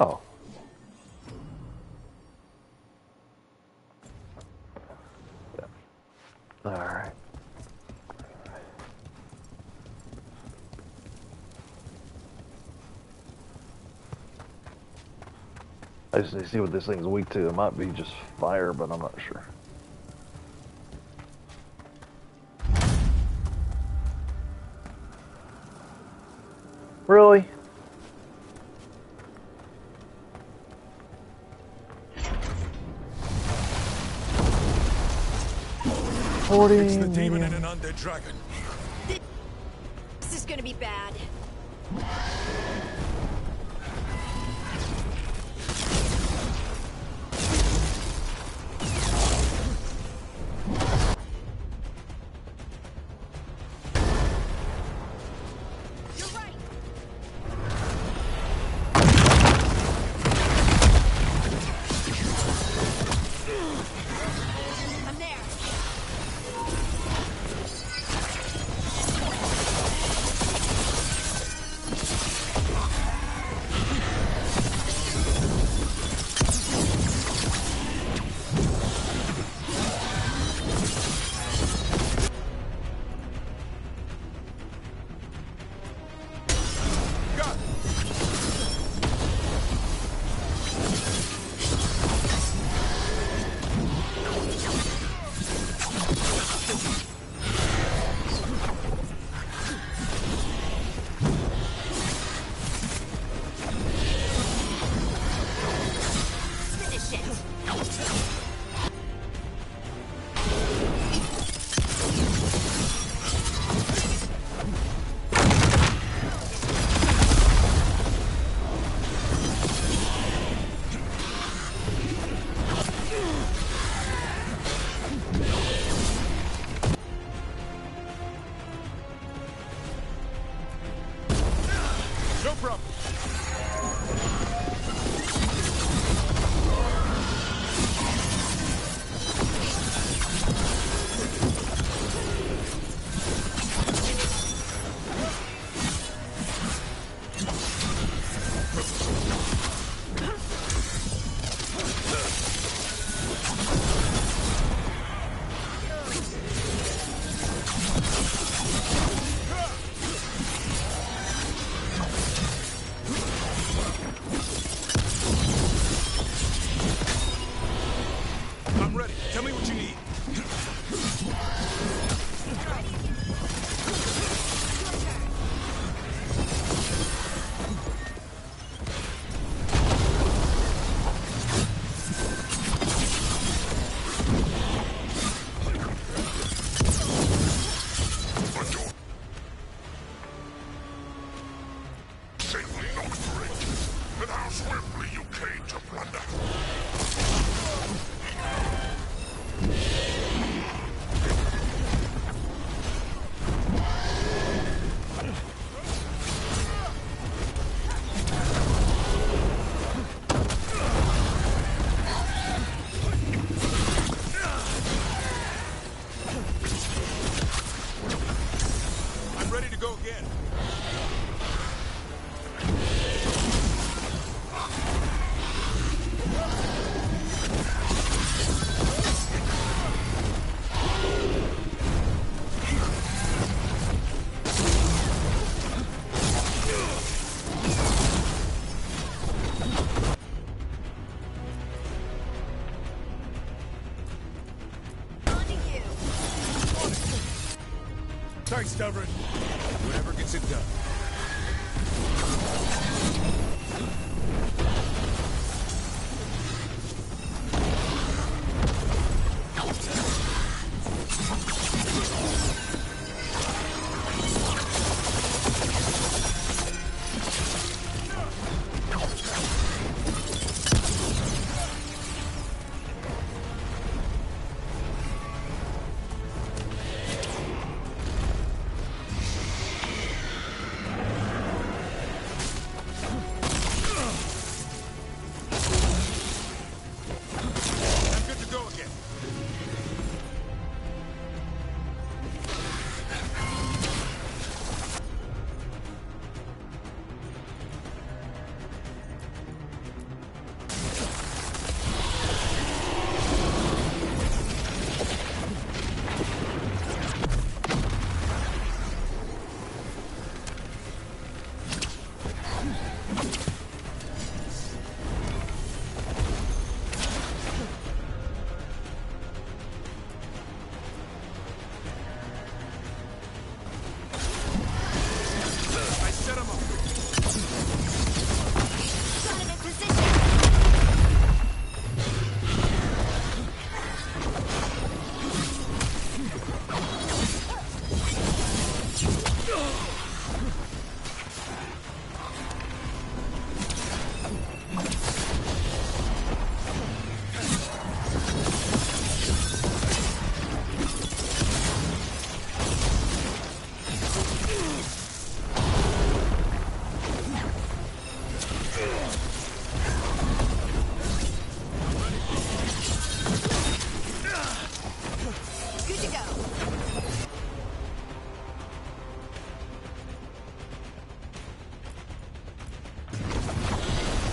S3: Oh. All right. I just need to see what this thing's weak to. It might be just fire, but I'm not sure. Really?
S8: It's the demon and an undead dragon.
S6: This is gonna be bad.
S1: try, stubborn.
S10: Whatever gets it done.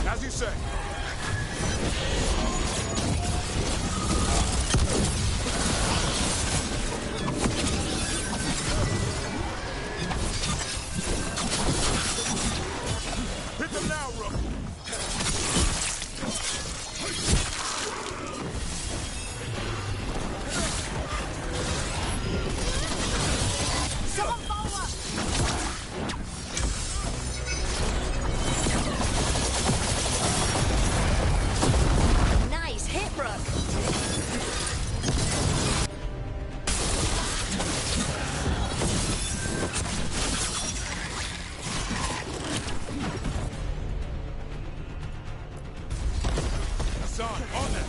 S1: As you say. Hit them now, Rook.
S9: Someone follow up! Nice hit, Rook.
S1: Hassan, on that.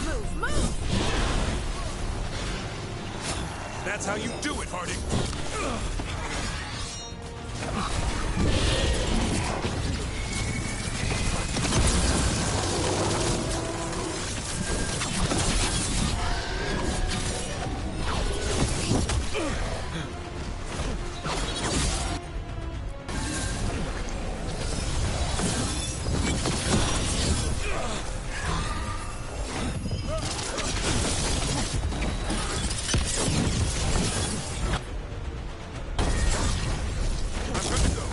S9: Move, move!
S1: That's how you do it, Harding. I'm good to go.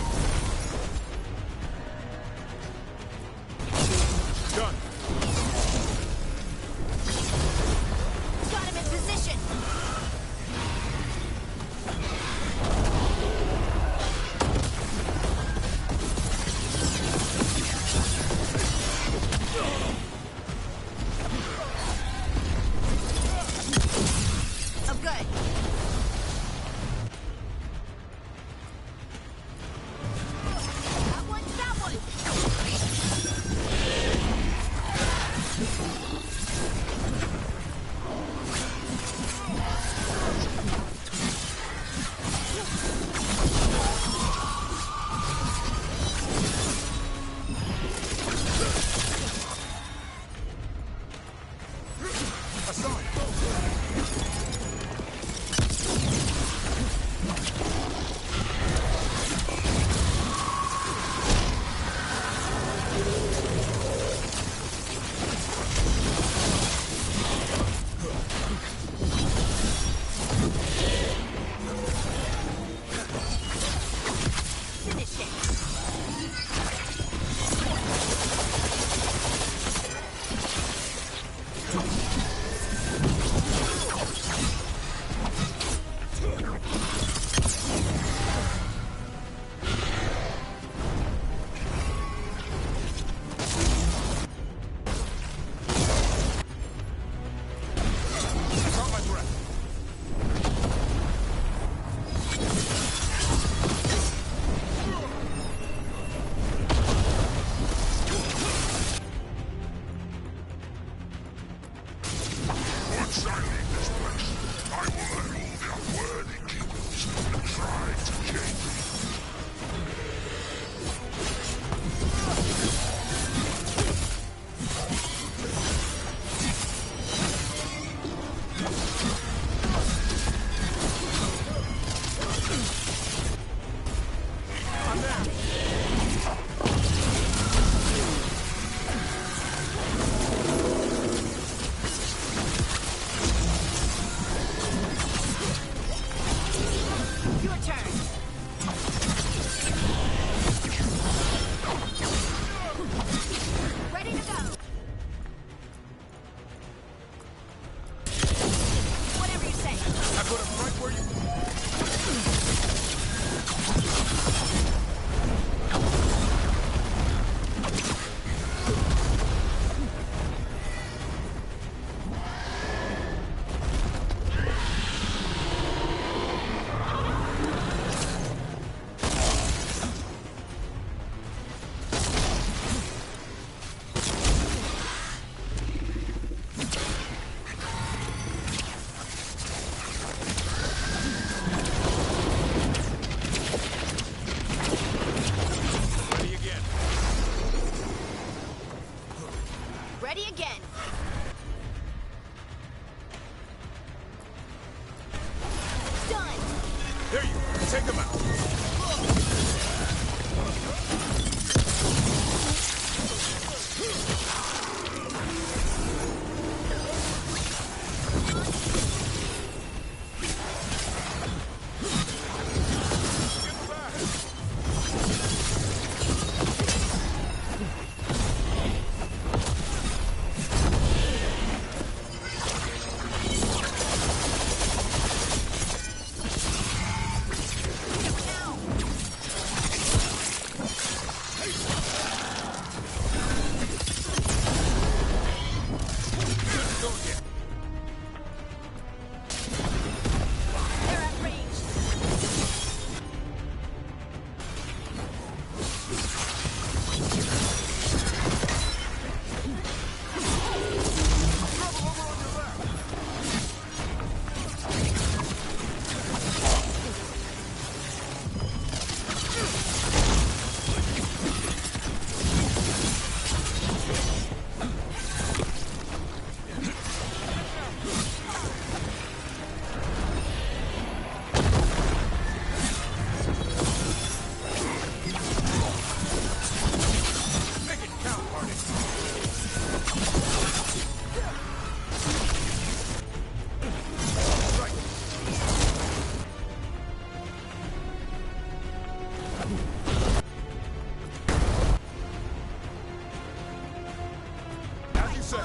S8: Sweet.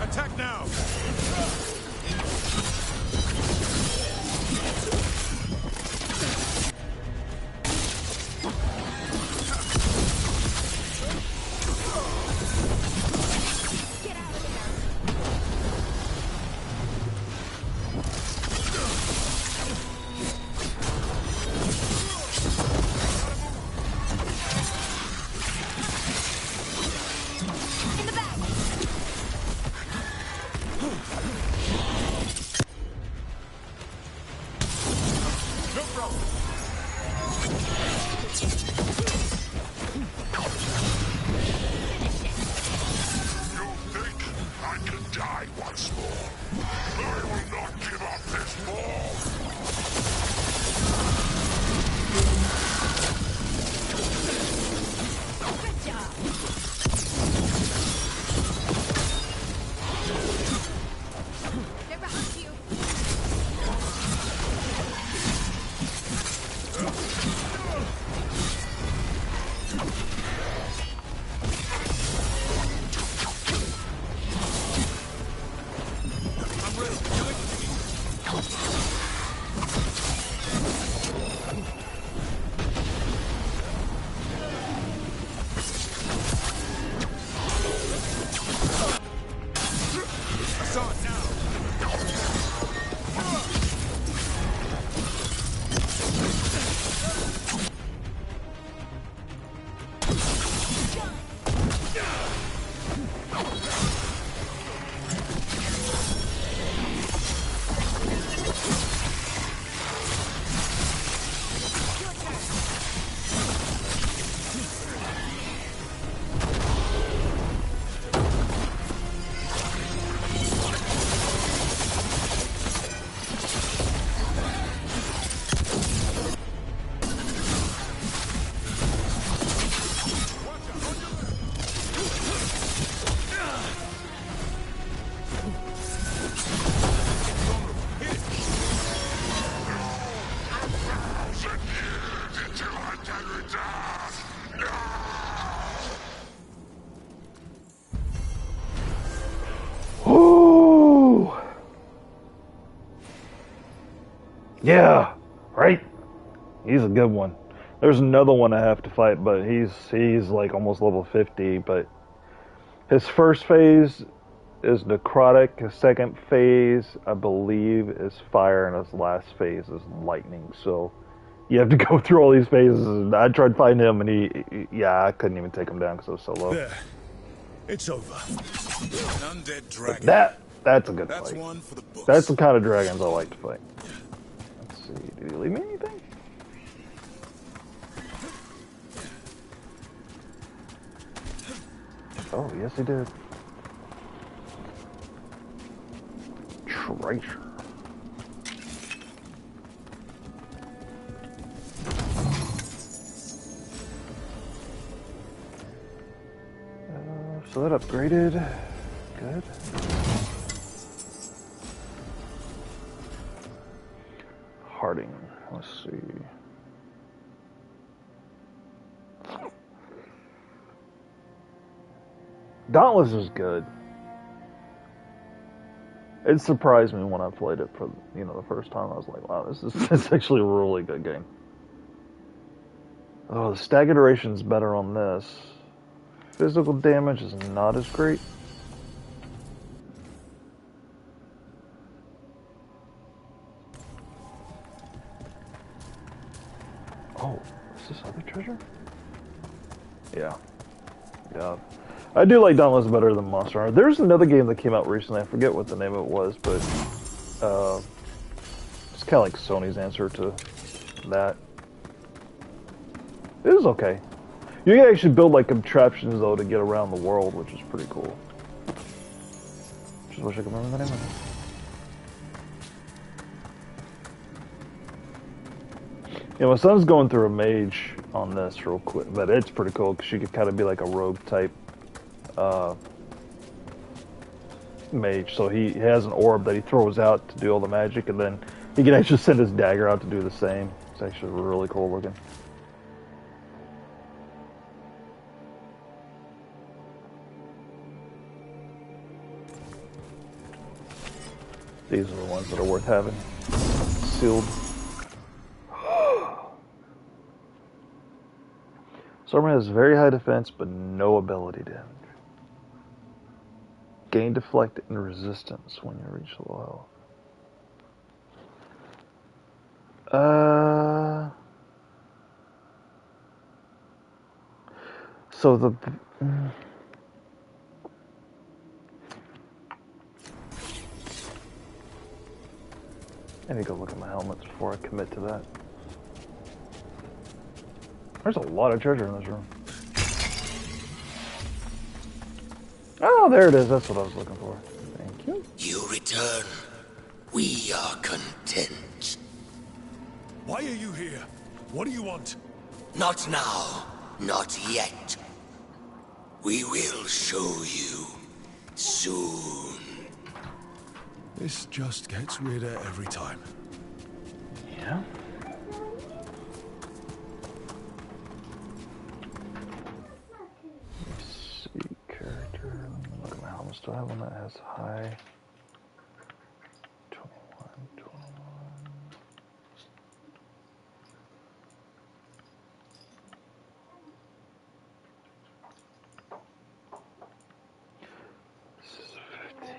S8: Attack now.
S3: Yeah, right? He's a good one. There's another one I have to fight, but he's like almost level 50, but his first phase is necrotic, his second phase, I believe, is fire, and his last phase is lightning, so you have to go through all these phases, and I tried fighting him, and yeah, I couldn't even take him down because I was so low.
S8: There. It's over. An undead dragon.
S3: That's a good fight.
S8: One for the books.
S3: That's the kind of dragons I like to fight. Let's see, did he leave me anything? Oh, yes he did. Treasure. So that upgraded. Good. Harding. Let's see. Dauntless is good. It surprised me when I played it for the first time. I was like, wow, this is actually a really good game. Oh, the stagger duration is better on this. Physical damage is not as great. Oh, is this other treasure? Yeah. Yeah. I do like Dauntless better than Monster Hunter. There's another game that came out recently. I forget what the name of it was, but it's kind of like Sony's answer to that. It was okay. You can actually build like contraptions though to get around the world, which is pretty cool. Just wish I could remember the name of it. Yeah, my son's going through a mage on this real quick, but it's pretty cool because she could kind of be like a rogue type mage, so he has an orb that he throws out to do all the magic, and then he can actually send his dagger out to do the same. It's actually really cool looking. These are the ones that are worth having. Sealed. Stormer has very high defense, but no ability damage. Gain deflect and resistance when you reach low health. So the... I need to go look at my helmets before I commit to that. There's a lot of treasure in this room. Oh, there it is. That's what I was looking for. Thank you.
S5: You return. We are content.
S8: Why are you here? What do you want?
S5: Not now. Not yet. We will show you soon.
S8: This just gets weirder every time.
S3: Yeah. Let's see, character. Look at my helmet. Do I have one that has high? 21, 21. This is 15.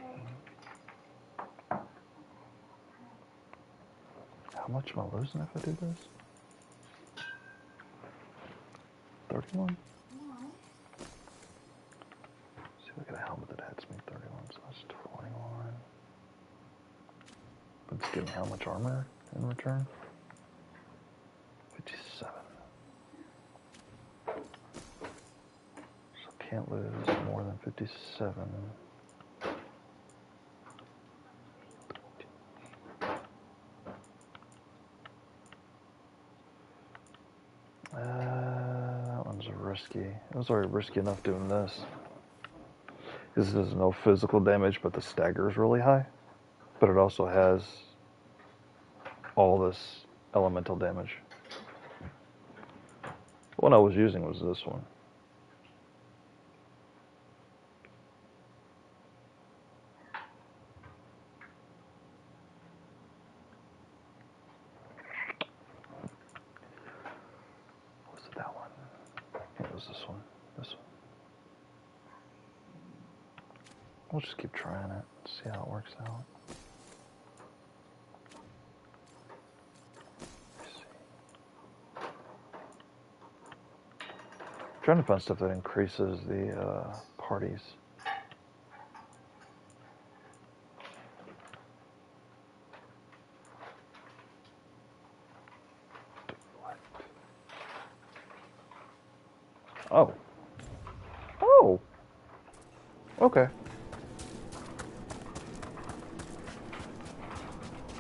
S3: How much am I losing if I do this? 31? See, look at a helmet that hits me 31, so that's 21. But it's giving me how much armor in return? 57. So can't lose more than 57. That one's risky. It was already risky enough doing this. This does no physical damage, but the stagger is really high. But it also has all this elemental damage. The one I was using was this one. Was it that one? It was this one. This one. We'll just keep trying it, see how it works out. Trying to find stuff that increases the parties. Oh. Oh. Okay.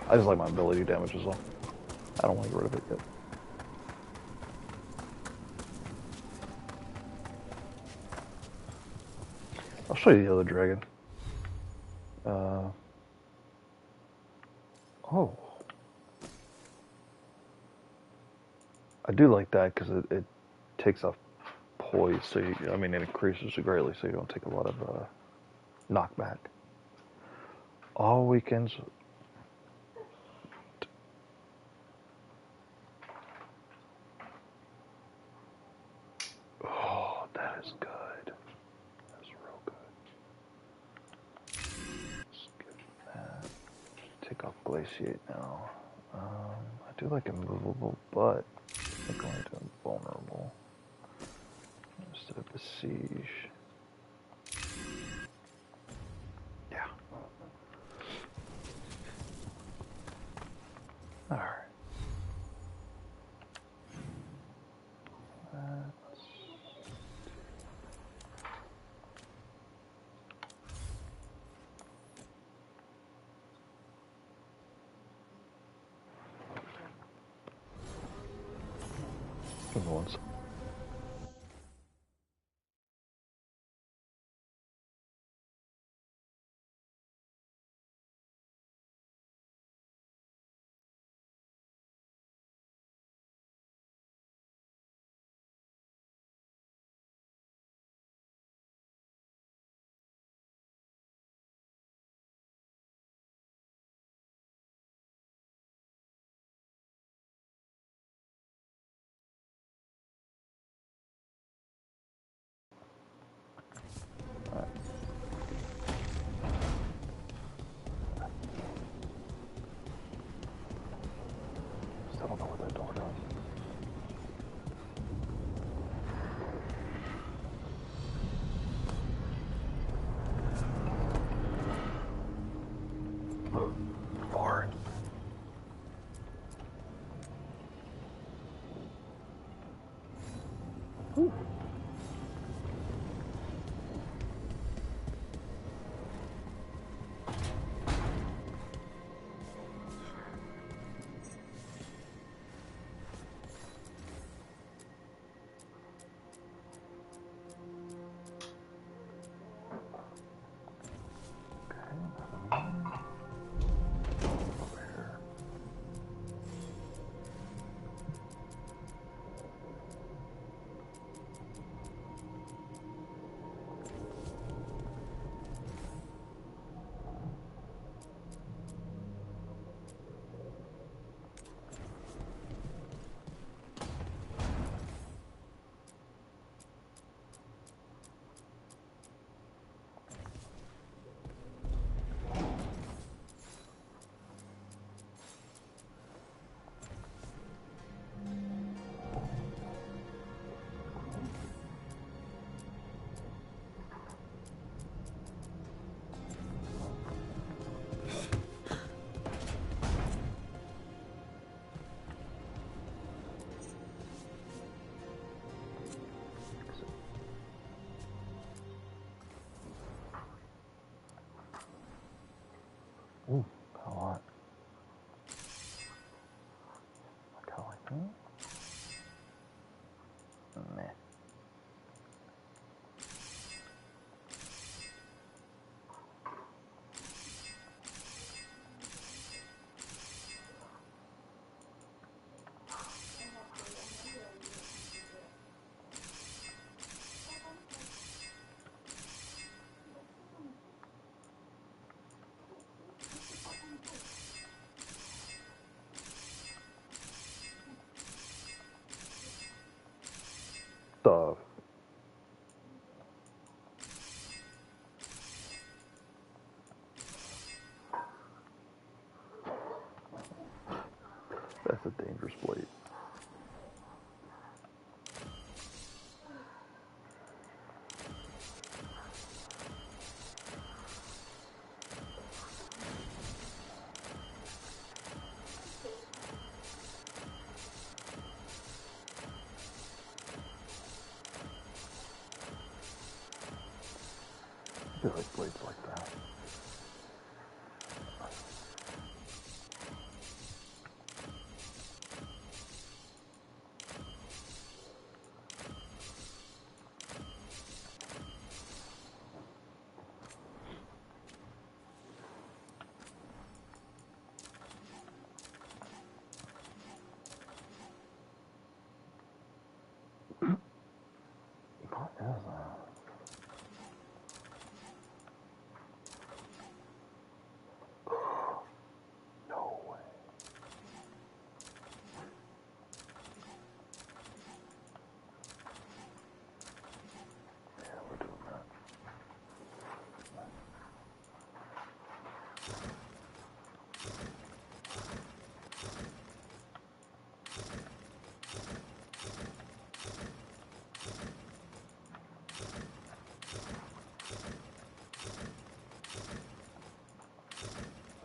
S3: I just like my ability damage as well. I don't want to get rid of it yet. I'll show you the other dragon. Oh. I do like that because it takes off poise, so you, I mean, it increases it greatly, so you don't take a lot of knockback. All weekends. Oh, that is good. That's real good. Let's get that. Take off Glaciate now. I do like Immovable, but I think I'm going to do Invulnerable instead of Besiege. Yeah. Alright. Give me one second. Ooh, a lot. I kind of like that. Meh. Stuff. That's a dangerous blade. I like blades like that. What is that? No way. Yeah, we're doing that.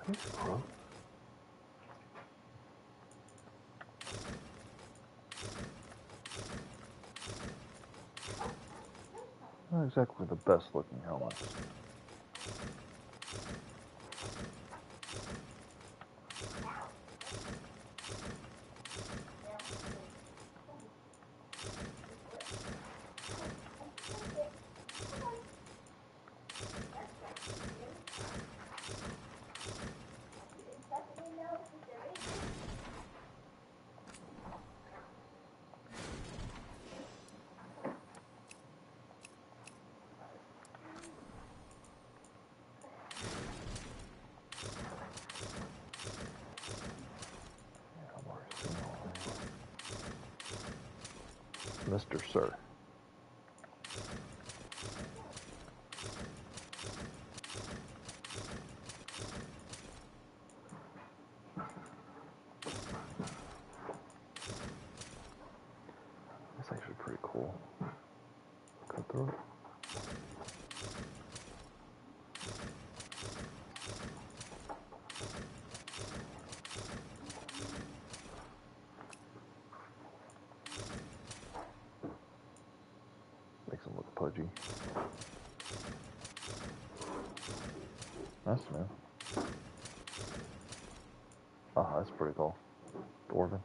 S3: He's gross. Not exactly the best looking helmets. Mr. Sir. That's actually pretty cool. Cut through it. technology. That's new. Oh, that's pretty cool. Dwarven.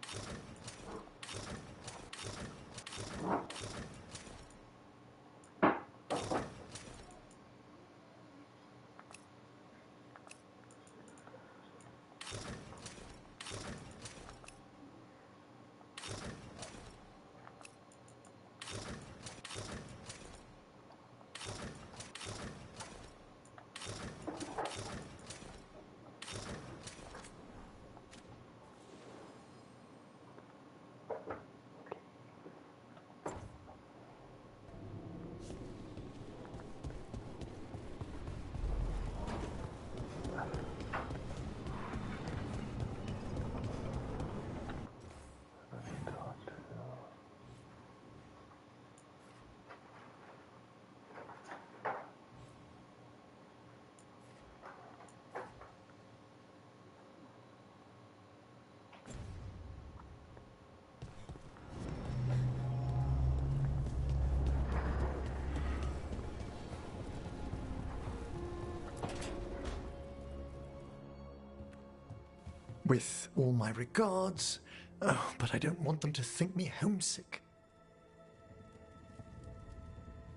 S11: With all my regards, but I don't want them to think me homesick.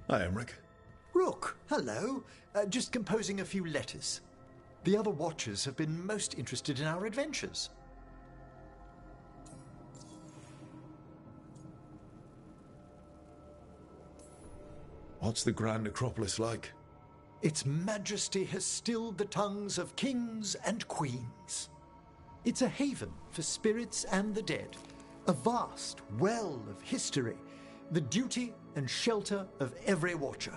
S8: Hi, Emmerich.
S11: Rook, hello. Just composing a few letters. The other Watchers have been most interested in our adventures.
S8: What's the Grand Necropolis like?
S11: Its majesty has stilled the tongues of kings and queens. It's a haven for spirits and the dead, a vast well of history, the duty and shelter of every Watcher.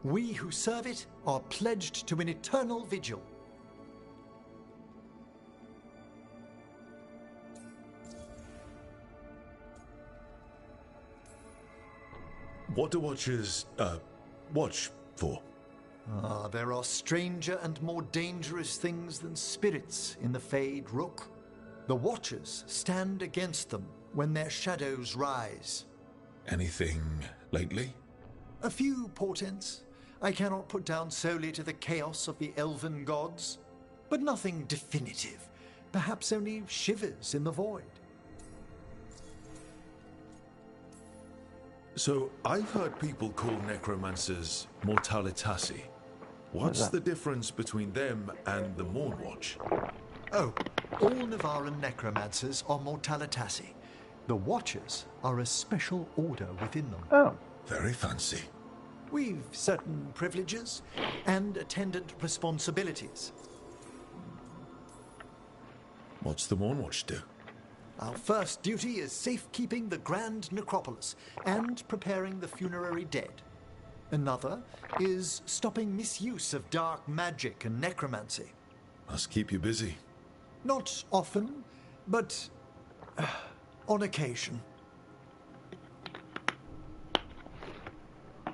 S11: We who serve it are pledged to an eternal vigil.
S8: What do Watchers, watch for?
S11: There are stranger and more dangerous things than spirits in the Fade, Rook. The Watchers stand against them when their shadows rise.
S8: Anything lately?
S11: A few portents I cannot put down solely to the chaos of the elven gods, but nothing definitive. Perhaps only shivers in the void.
S8: So, I've heard people call necromancers mortalitasi. What's the difference between them and the Mornwatch?
S11: Oh, all Nevaran necromancers are mortalitasi. The Watchers are a special order within them.
S3: Oh.
S8: Very fancy.
S11: We've certain privileges and attendant responsibilities.
S8: What's the Mornwatch do?
S11: Our first duty is safekeeping the Grand Necropolis and preparing the funerary dead. Another is stopping misuse of dark magic and necromancy.
S8: Must keep you busy.
S11: Not often, but on occasion.
S8: I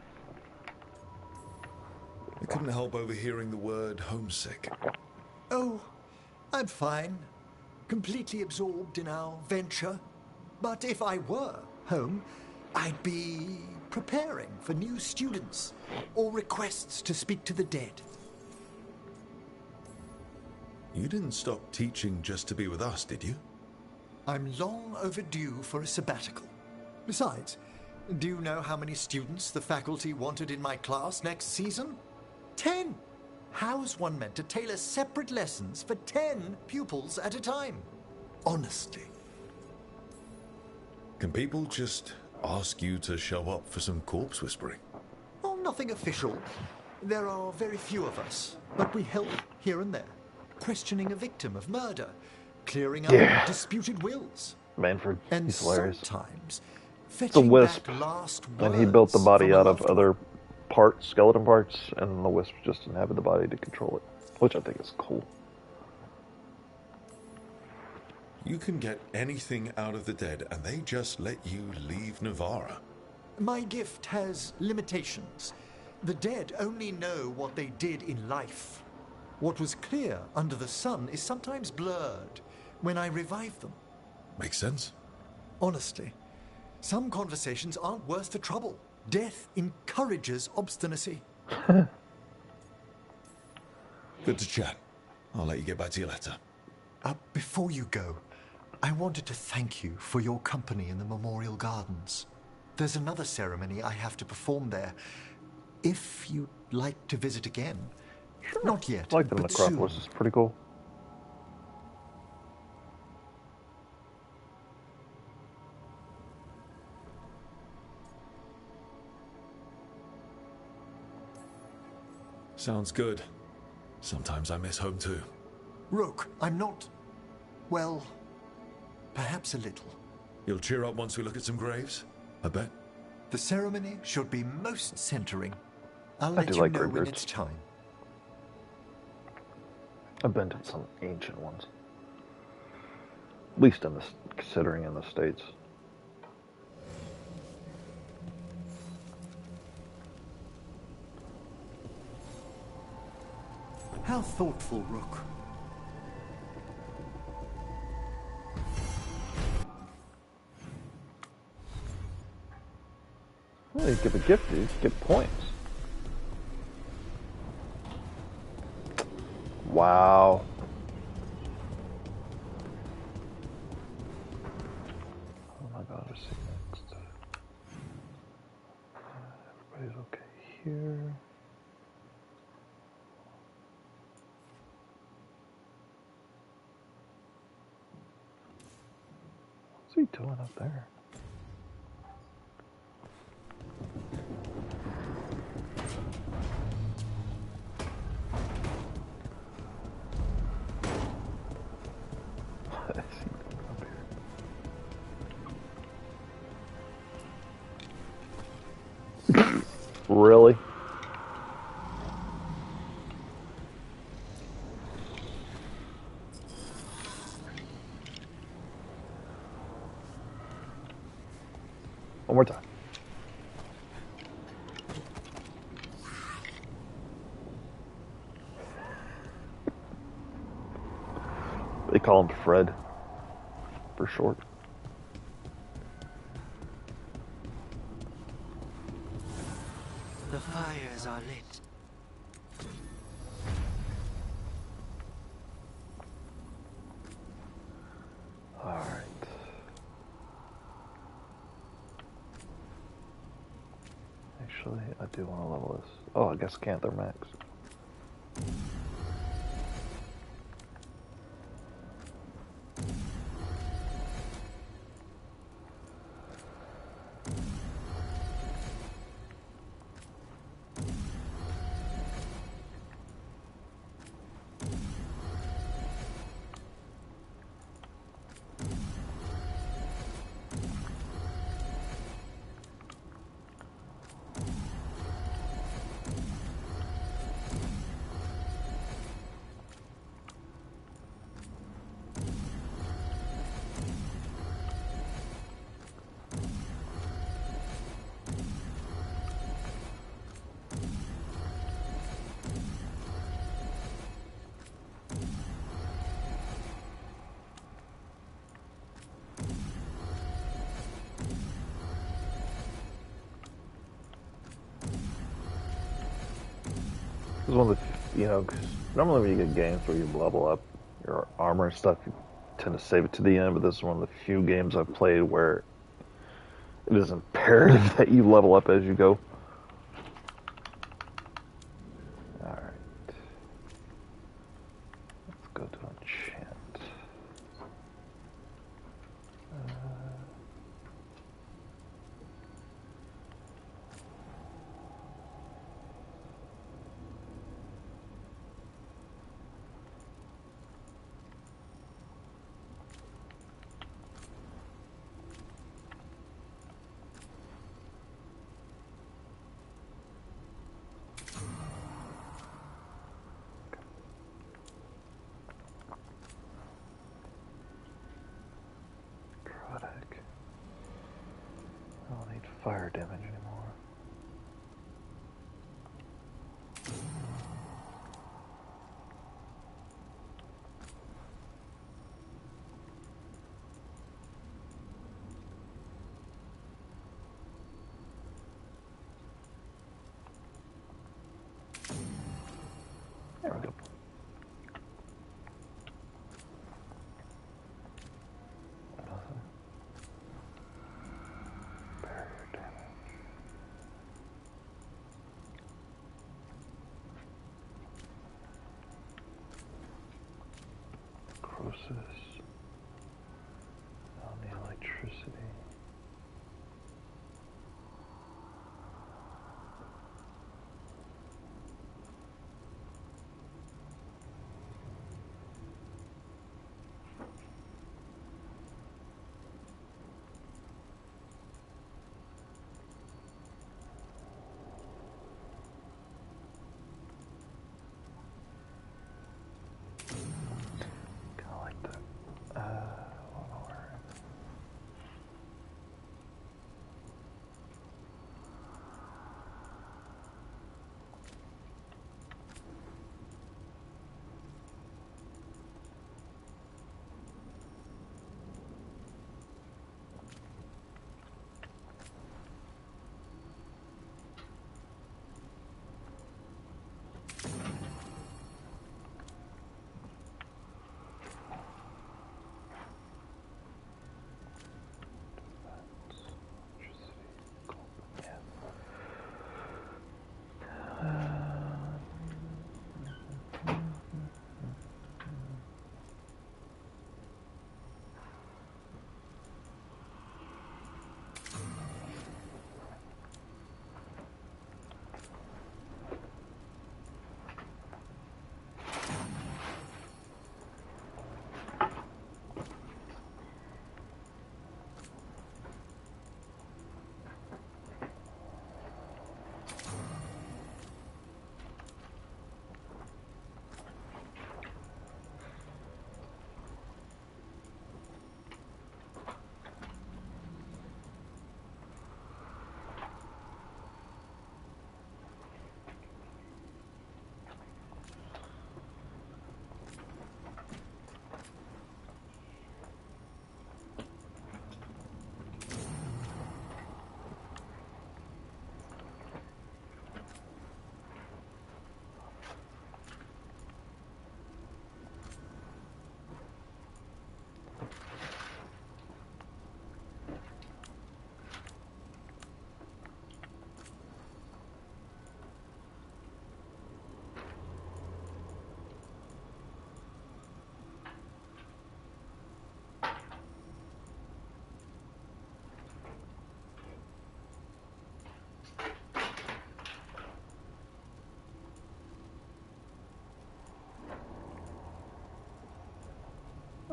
S8: couldn't help overhearing the word homesick.
S11: Oh, I'm fine. Completely absorbed in our venture. But if I were home, I'd be preparing for new students or requests to speak to the dead.
S8: You didn't stop teaching just to be with us, did you?
S11: I'm long overdue for a sabbatical. Besides, do you know how many students the faculty wanted in my class next season? 10! How's one meant to tailor separate lessons for 10 pupils at a time? Honestly.
S8: Can people just ask you to show up for some corpse whispering?
S11: Oh, nothing official. There are very few of us, but we help here and there. Questioning a victim of murder, clearing up disputed wills.
S3: Manfred,
S11: and
S3: he's hilarious.
S11: Sometimes
S3: It's a wisp, and he built the body out of other parts, skeleton parts, and the wisp just inhabit the body to control it, which I think is cool.
S8: You can get anything out of the dead, and they just let you leave Navarra.
S11: My gift has limitations. The dead only know what they did in life. What was clear under the sun is sometimes blurred when I revive them.
S8: Makes sense.
S11: Honestly, some conversations aren't worth the trouble. Death encourages obstinacy.
S8: Good to chat. I'll let you get back to your letter.
S11: Before you go, I wanted to thank you for your company in the Memorial Gardens. There's another ceremony I have to perform there. If you'd like to visit again. Sure. Not yet,
S3: I like the
S11: but
S3: necropolis.
S11: soon.
S3: It's pretty cool.
S8: Sounds good. Sometimes I miss home too.
S11: Rook, I'm not... well, perhaps a little.
S8: You'll cheer up once we look at some graves, I bet.
S11: The ceremony should be most centering. I'll let
S3: do
S11: you
S3: like
S11: know when
S3: graveyards.
S11: it's time.
S3: I've been to some ancient ones. At least considering in the States.
S11: How thoughtful, Rook.
S3: Well, you give a gift, you get points. Wow. Oh my god, let's see next. Everybody's okay here. What's he doing up there? Really? One more time. They call him Fred for short.
S5: The fires are lit.
S3: Alright. Actually, I do want to level this. Oh, I guess I can't. They're max. This is one of the, you know, 'cause normally when you get games where you level up your armor and stuff, you tend to save it to the end, but this is one of the few games I've played where it is imperative that you level up as you go. Alright. Let's go to enchant. I don't need fire damage anymore.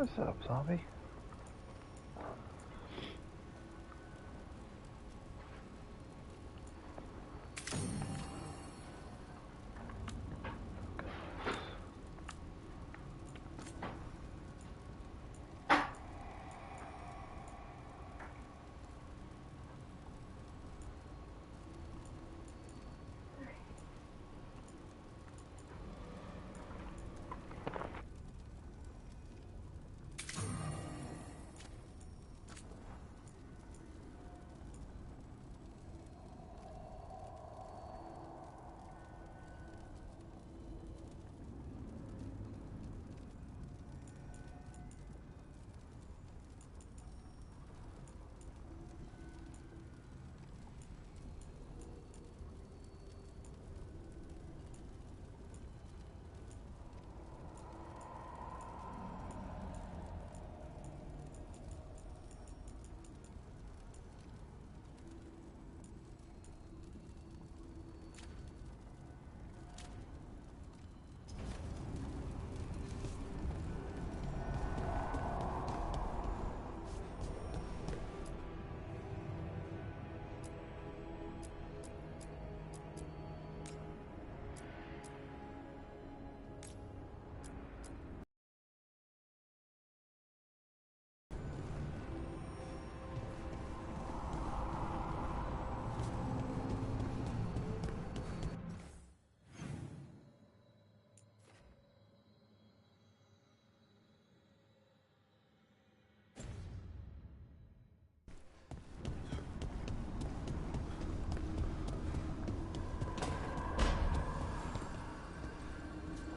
S3: What's up, zombie?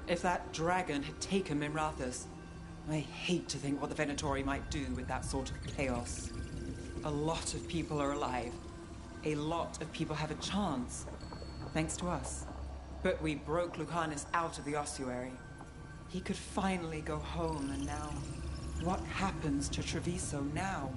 S4: If that dragon had taken Mimrathus, I hate to think what the Venatori might do with that sort of chaos. A lot of people are alive. A lot of people have a chance, thanks to us. But we broke Lucanus out of the ossuary. He could finally go home, and now... what happens to Treviso now?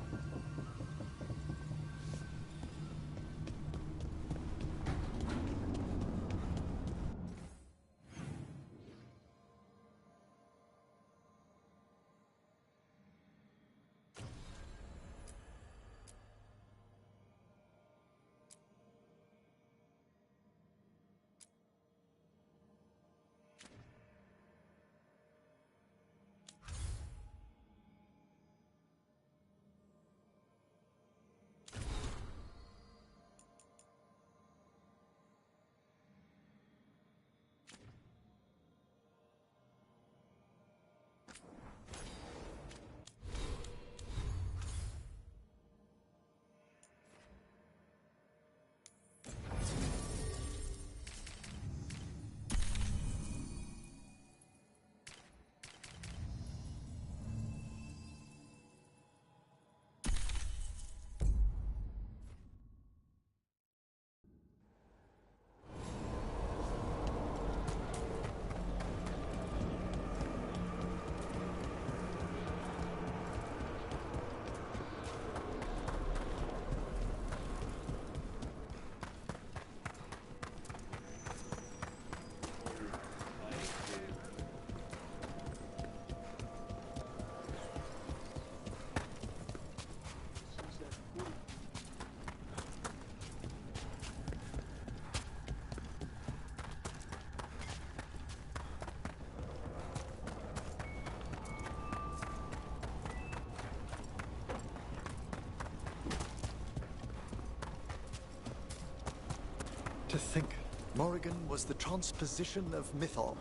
S11: To think, Morrigan was the transposition of Mythol.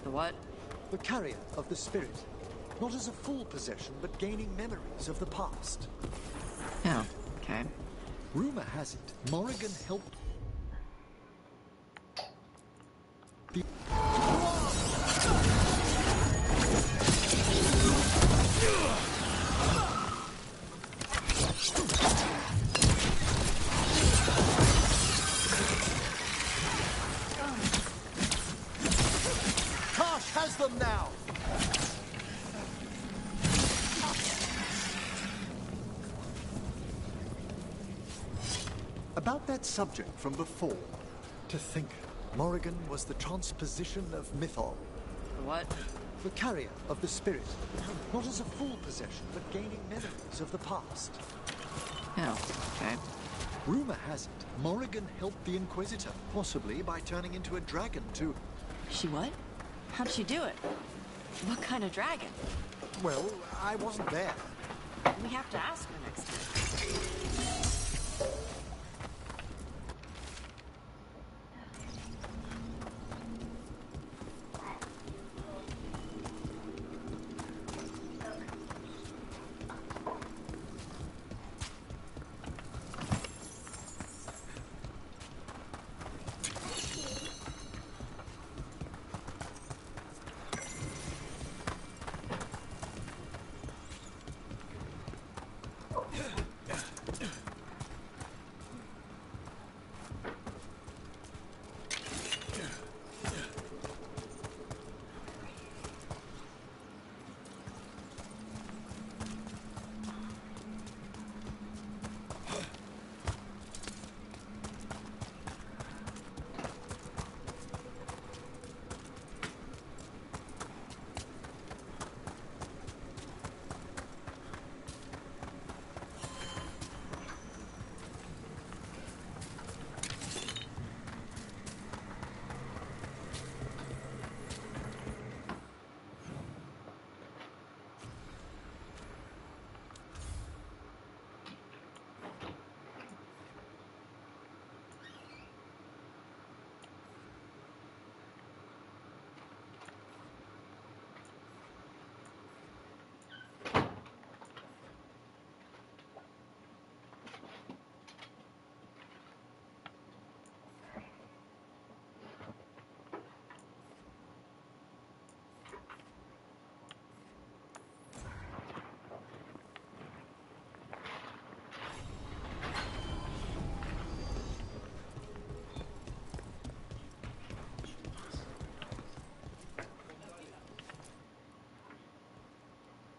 S6: The what?
S11: The carrier of the spirit. Not as a full possession, but gaining memories of the past.
S6: Oh, okay.
S11: Rumor has it, Morrigan helped... the... has them now! About that subject from before, to think, Morrigan was the transposition of Mythol.
S6: The what?
S11: the carrier of the spirit. Not as a full possession, but gaining memories of the past.
S15: Oh, okay.
S11: Rumor has it, Morrigan helped the Inquisitor, possibly by turning into a dragon to...
S15: She what? How'd she do it? What kind of dragon?
S11: Well, I wasn't there.
S15: We have to ask her next time.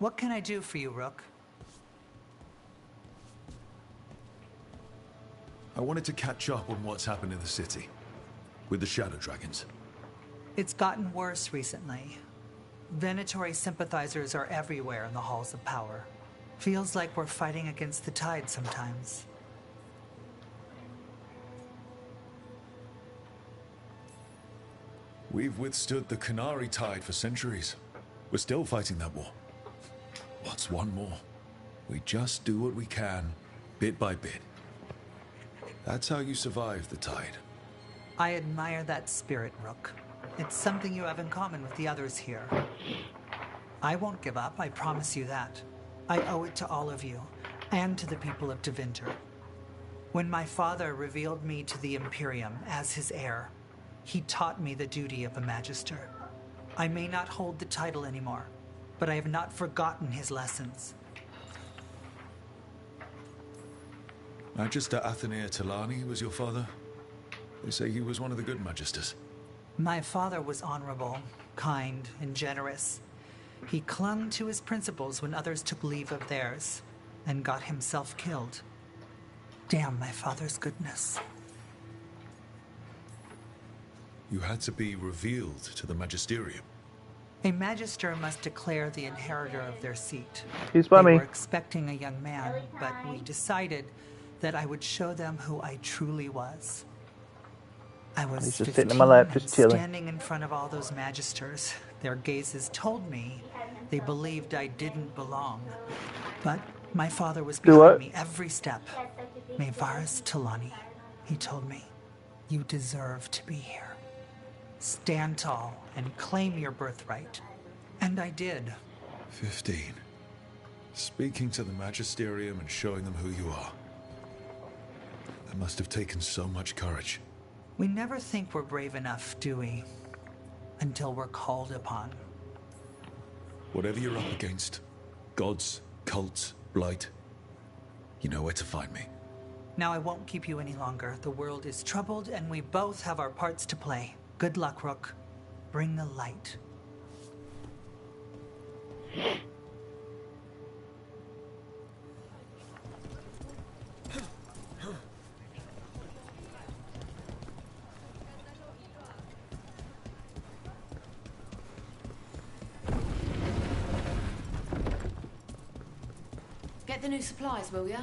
S16: What can I do for you, Rook?
S8: I wanted to catch up on what's happened in the city with the Shadow Dragons.
S16: It's gotten worse recently. Venatori sympathizers are everywhere in the halls of power. Feels like we're fighting against the tide sometimes.
S8: We've withstood the Canary tide for centuries. We're still fighting that war. What's one more? We just do what we can, bit by bit. That's how you survive the tide.
S16: I admire that spirit, Rook. It's something you have in common with the others here. I won't give up, I promise you that. I owe it to all of you, and to the people of Tevinter. When my father revealed me to the Imperium as his heir, he taught me the duty of a Magister. I may not hold the title anymore, but I have not forgotten his lessons.
S8: Magister Athenair Talani was your father? They say he was one of the good Magisters.
S16: My father was honorable, kind, and generous. He clung to his principles when others took leave of theirs, and got himself killed. Damn my father's goodness.
S8: You had to be revealed to the Magisterium.
S16: A Magister must declare the inheritor of their seat.
S3: He's by me.
S16: They were expecting a young man, but we decided that I would show them who I truly was. I was
S3: He's just
S16: 15
S3: sitting in my lap, just
S16: and
S3: chilling.
S16: standing in front of all those Magisters. Their gazes told me they believed I didn't belong. But my father was behind me every step. Mevaris Talani, he told me, you deserve to be here. Stand tall and claim your birthright. And I did.
S8: 15. Speaking to the Magisterium and showing them who you are. That must have taken so much courage.
S16: We never think we're brave enough, do we? Until we're called upon.
S8: Whatever you're up against, gods, cults, blight, you know where to find me.
S16: Now I won't keep you any longer. The world is troubled and we both have our parts to play. Good luck, Rook. Bring the light.
S17: the new supplies, will ya?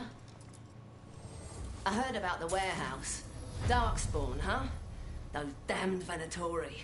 S17: I heard about the warehouse. Darkspawn, huh? Those damned Venatori.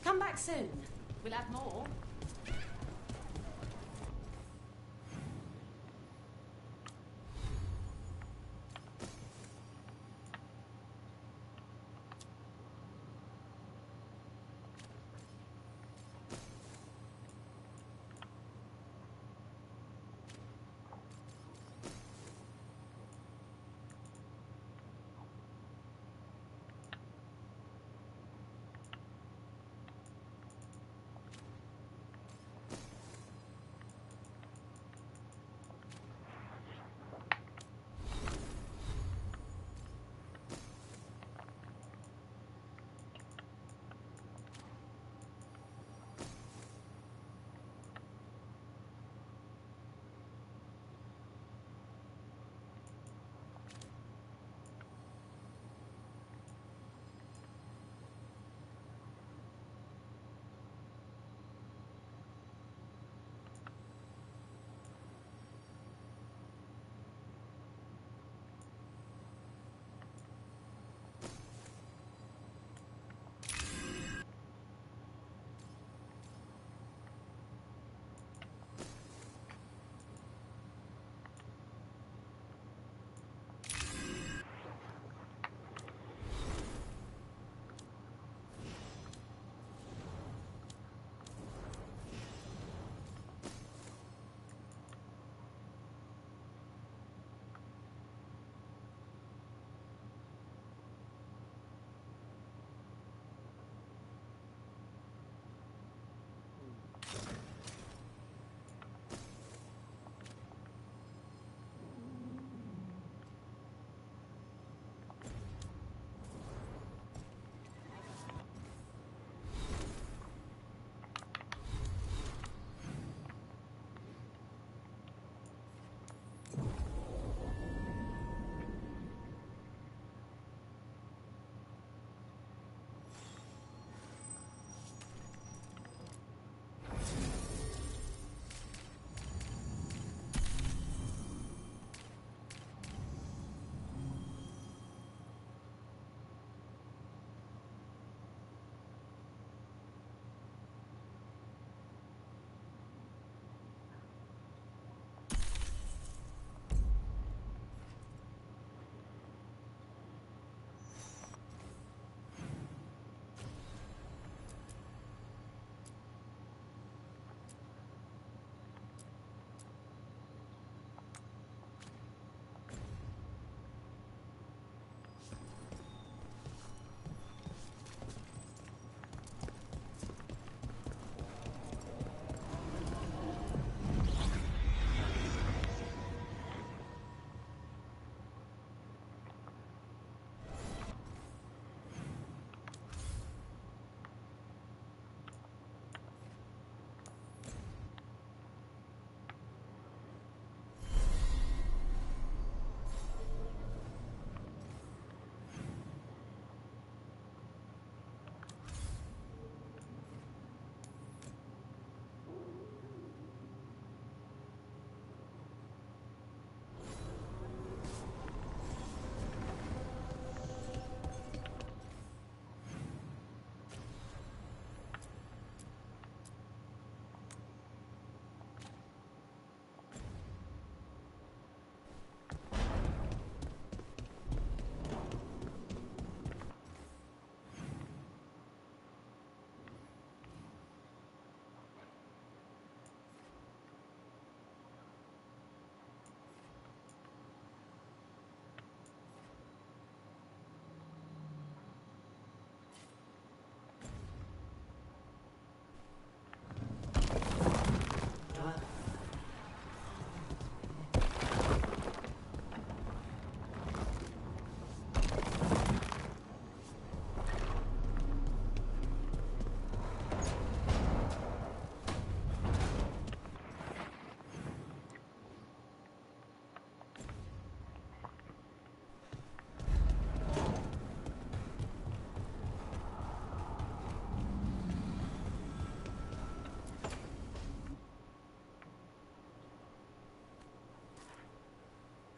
S17: Come back soon. We'll have more.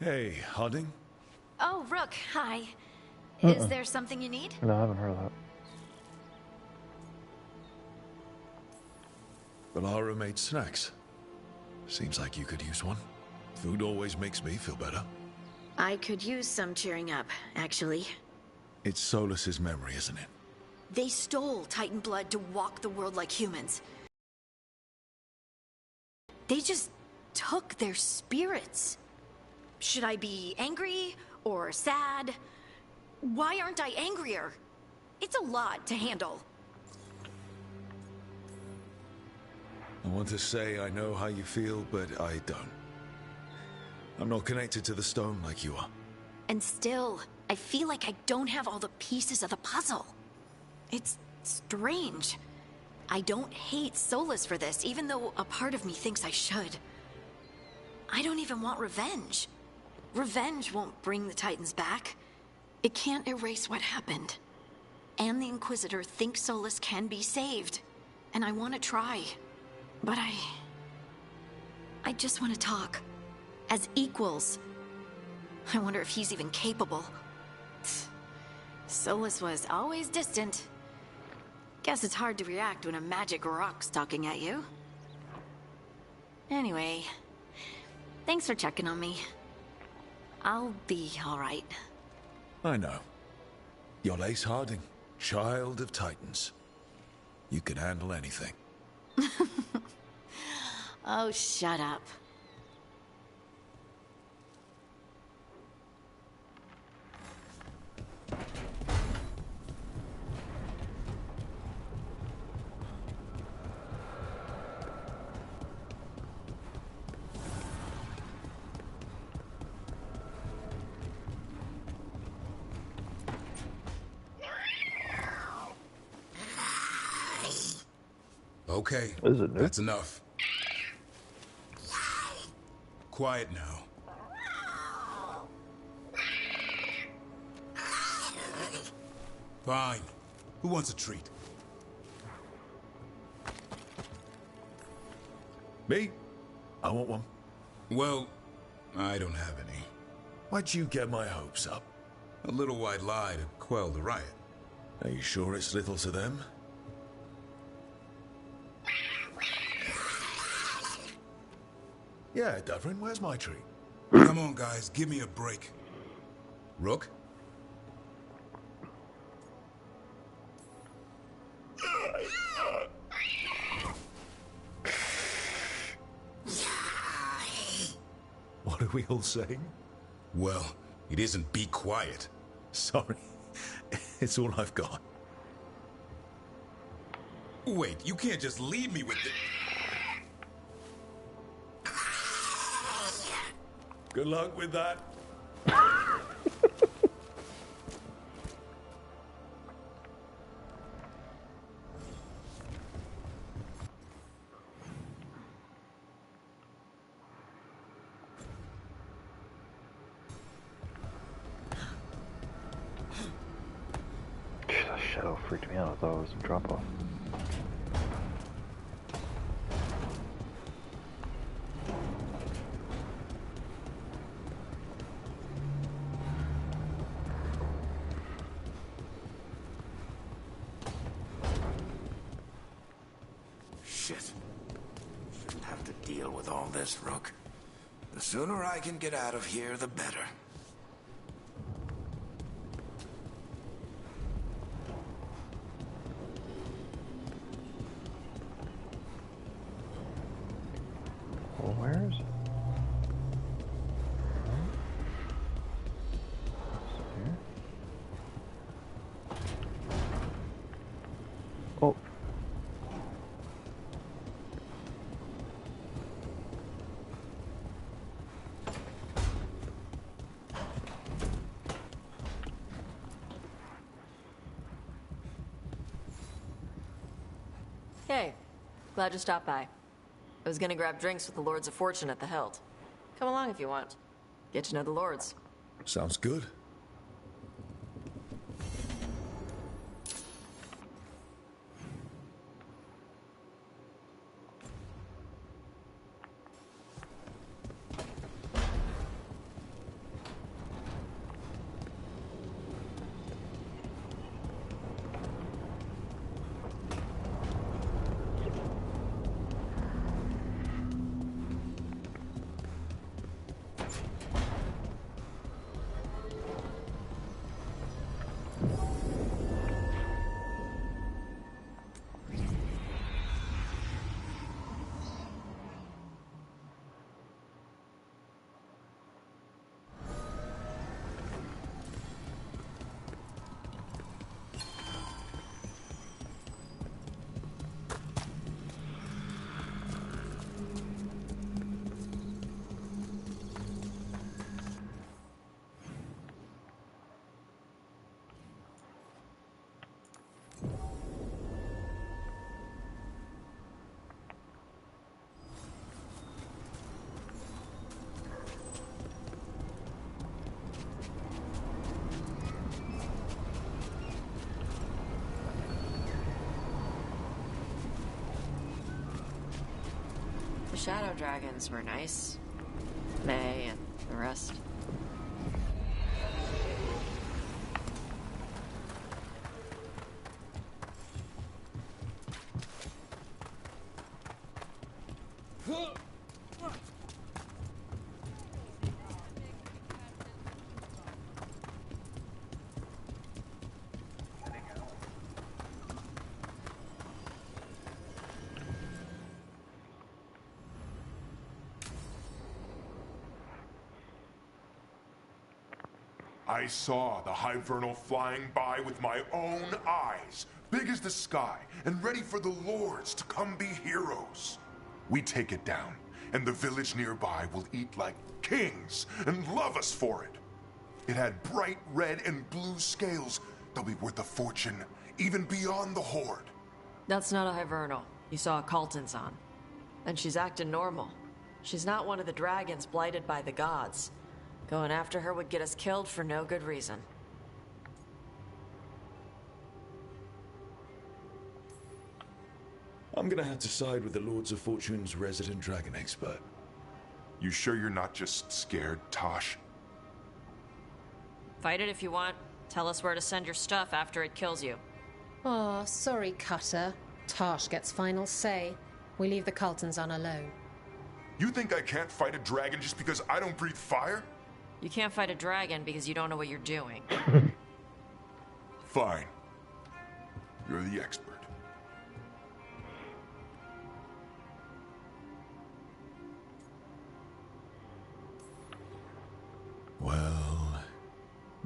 S8: Hey, Harding.
S9: Oh, Rook, hi. Is there something you need?
S3: No, I haven't heard of that.
S8: Valara made snacks. Seems like you could use one. Food always makes me feel better.
S9: I could use some cheering up, actually.
S8: It's Solus's memory, isn't it?
S9: They stole Titan blood to walk the world like humans. They just took their spirits. Should I be angry or sad? Why aren't I angrier? It's a lot to handle.
S8: I want to say I know how you feel, but I don't. I'm not connected to the stone like you are.
S9: And still, I feel like I don't have all the pieces of the puzzle. It's strange. I don't hate Solus for this, even though a part of me thinks I should. I don't even want revenge. Revenge won't bring the Titans back. It can't erase what happened. And the Inquisitor thinks Solus can be saved. And I want to try. But I just want to talk. As equals. I wonder if he's even capable. Solus was always distant. Guess it's hard to react when a magic rock's talking at you. Anyway, thanks for checking on me. I'll be alright.
S8: I know. You're Lace Harding, child of Titans. You can handle anything.
S9: Oh, shut up.
S10: Okay, that's enough. Quiet now. Fine. Who wants a treat?
S8: Me? I want one.
S10: Well, I don't have any.
S8: Why'd you get my hopes up?
S10: A little white lie to quell the riot.
S8: Are you sure it's little to them? Yeah, Duvrin, where's my treat?
S10: Come on, guys, give me a break. Rook?
S8: What are we all saying?
S10: Well, it isn't be quiet.
S8: Sorry. It's all I've got.
S10: Wait, you can't just leave me with the...
S8: Good luck with that.
S3: That shadow freaked me out. I thought it was a drop off.
S18: Shit. Shouldn't have to deal with all this, Rook. The sooner I can get out of here, the better.
S3: Well, where's... Oh.
S6: Hey, glad you stopped by. I was gonna grab drinks with the Lords of Fortune at the Hilt. Come along if you want. Get to know the Lords.
S8: Sounds good.
S6: shadow dragons were nice. May and the rest.
S19: I saw the Hivernal flying by with my own eyes, big as the sky, and ready for the lords to come be heroes. We take it down, and the village nearby will eat like kings and love us for it. It had bright red and blue scales. They'll be worth a fortune, even beyond the Horde.
S6: That's not a Hivernal. You saw a Calton's on. And she's acting normal. She's not one of the dragons blighted by the gods. Going after her would get us killed for no good reason.
S8: I'm gonna have to side with the Lords of Fortune's resident dragon expert.
S19: You sure you're not just scared, Tosh?
S6: Fight it if you want. Tell us where to send your stuff after it kills you.
S20: Aw, sorry, Cutter. Tosh gets final say. We leave the Caltons on alone.
S19: You think I can't fight a dragon just because I don't breathe fire?
S6: You can't fight a dragon because you don't know what you're doing.
S19: Fine. You're the expert.
S8: Well,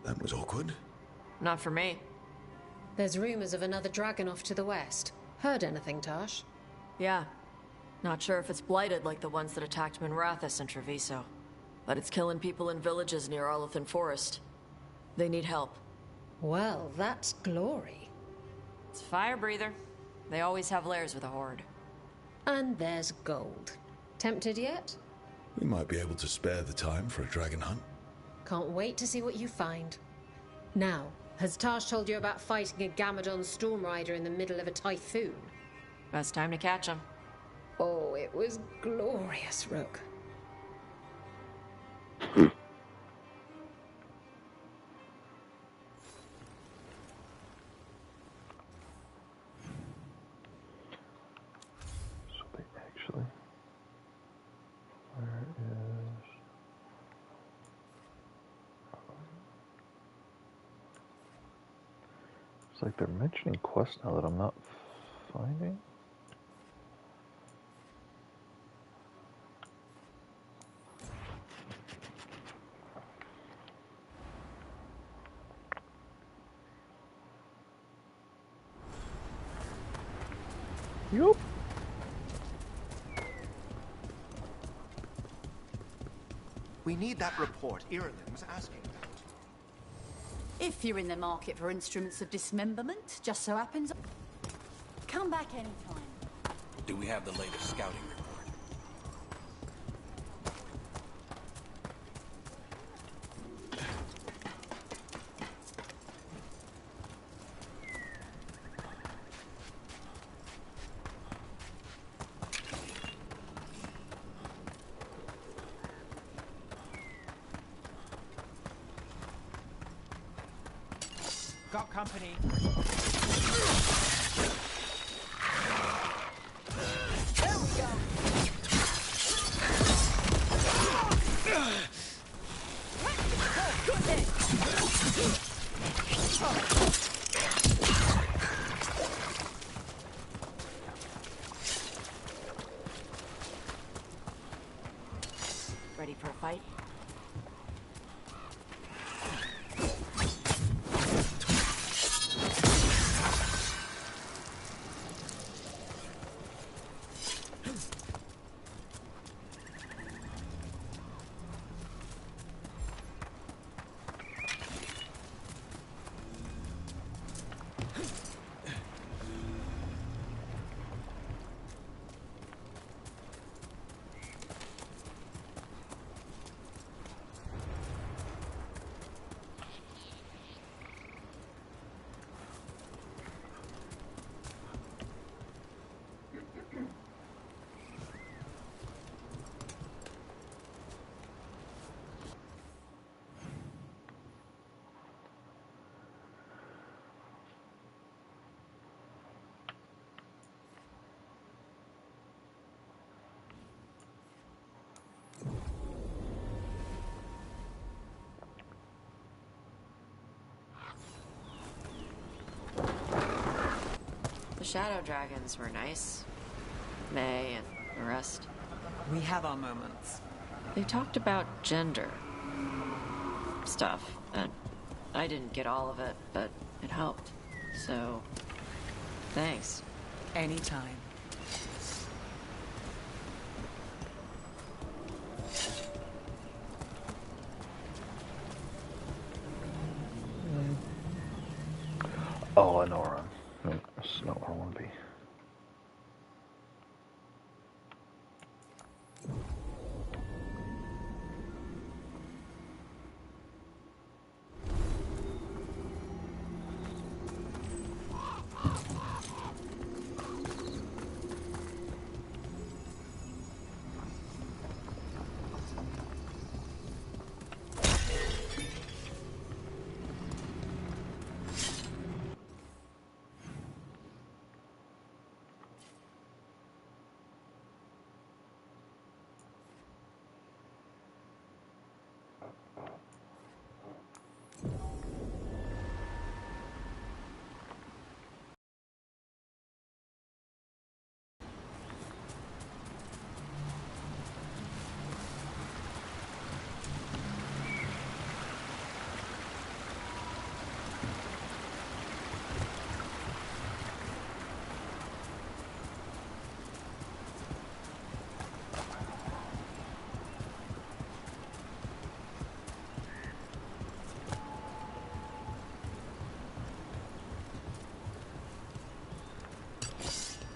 S8: that was awkward.
S6: Not for me.
S20: There's rumors of another dragon off to the west. Heard anything, Tosh?
S6: Yeah. Not sure if it's blighted like the ones that attacked Minrathous and Treviso. But it's killing people in villages near Arlethan Forest. They need help.
S20: Well, that's glory.
S6: It's a fire breather. They always have lairs with a horde.
S20: And there's gold. Tempted yet?
S8: We might be able to spare the time for a dragon hunt.
S20: Can't wait to see what you find. Now, has Tosh told you about fighting a Gamadon Stormrider in the middle of a typhoon?
S6: Best time to catch him.
S20: Oh, it was glorious, Rook.
S3: So they actually... Where is... It's like they're mentioning quests now that I'm not finding. Yup.
S21: We need that report Irilyn was asking about.
S15: If you're in the market for instruments of dismemberment, just so happens... Come back anytime.
S18: Do we have the latest scouting report?
S22: Got company.
S15: There we go. Good day.
S6: Ready for a fight? shadow dragons were nice. May and the rest.
S4: We have our moments.
S6: They talked about gender stuff, and I didn't get all of it, but it helped. So, thanks.
S4: Anytime.
S3: Oh, I know where that's not where I want to be.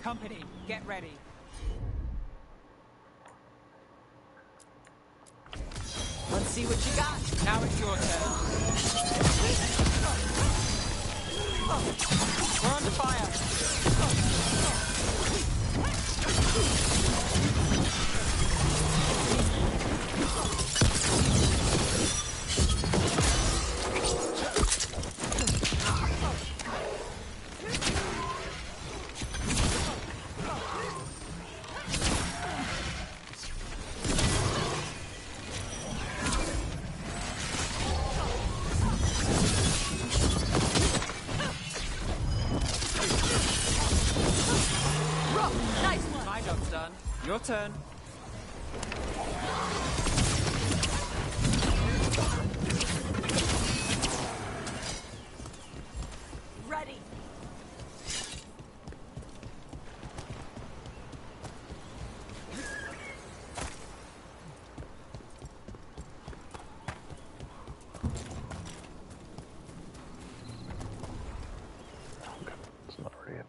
S22: Company, get ready.
S4: Let's see what you got.
S22: Now it's your turn. We're under fire. Your turn.
S9: Ready.
S3: It's not ready yet.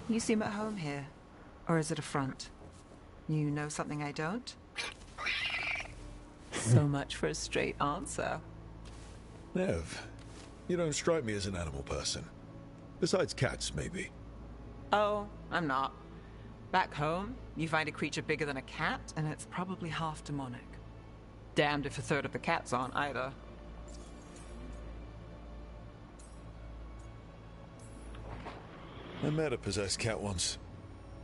S4: You seem at home here. Or is it a front? You know something I don't? So much for a straight answer.
S8: Nev, you don't strike me as an animal person. Besides cats, maybe.
S4: Oh, I'm not. Back home, you find a creature bigger than a cat, and it's probably half demonic. Damned if a third of the cats aren't either.
S8: I met a possessed cat once.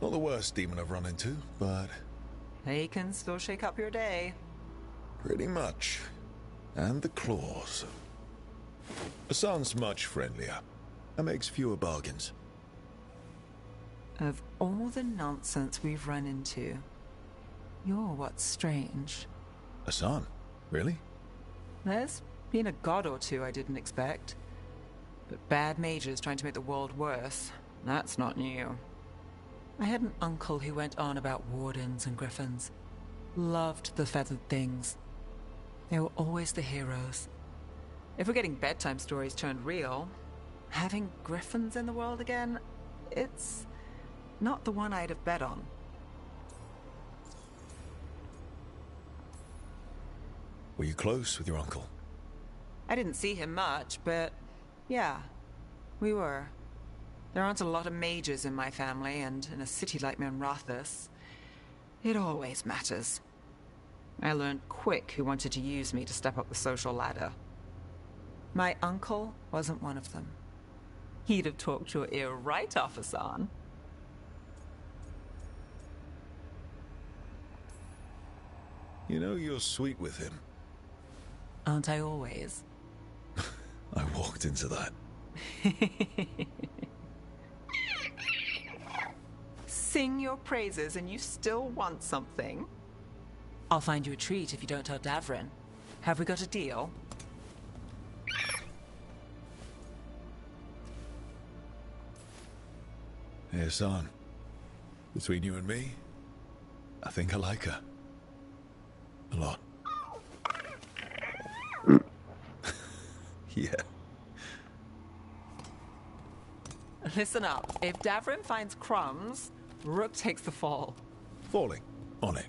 S8: Not the worst demon I've run into, but...
S4: They can still shake up your day.
S8: Pretty much. And the claws. Hassan's much friendlier. And makes fewer bargains.
S4: Of all the nonsense we've run into, you're what's strange.
S8: Hassan? Really?
S4: There's been a god or two I didn't expect. But bad mages trying to make the world worse, that's not new. I had an uncle who went on about wardens and griffins. Loved the feathered things. They were always the heroes. If we're getting bedtime stories turned real, Having griffins in the world again, it's not the one I'd have bet on.
S8: Were you close with your uncle?
S4: I didn't see him much, but yeah, we were. There aren't a lot of mages in my family, and in a city like Minrathous, it always matters. I learned quick who wanted to use me to step up the social ladder. My uncle wasn't one of them. He'd have talked your ear right off, Hassan.
S8: You know you're sweet with him.
S4: Aren't I always?
S8: I walked into that.
S4: Sing your praises and you still want something? I'll find you a treat if you don't tell Davrin. Have we got a deal?
S8: Hey, son. Between you and me, I think I like her. A lot. Yeah.
S4: Listen up. If Davrin finds crumbs, Rook takes the fall.
S8: Falling. On it.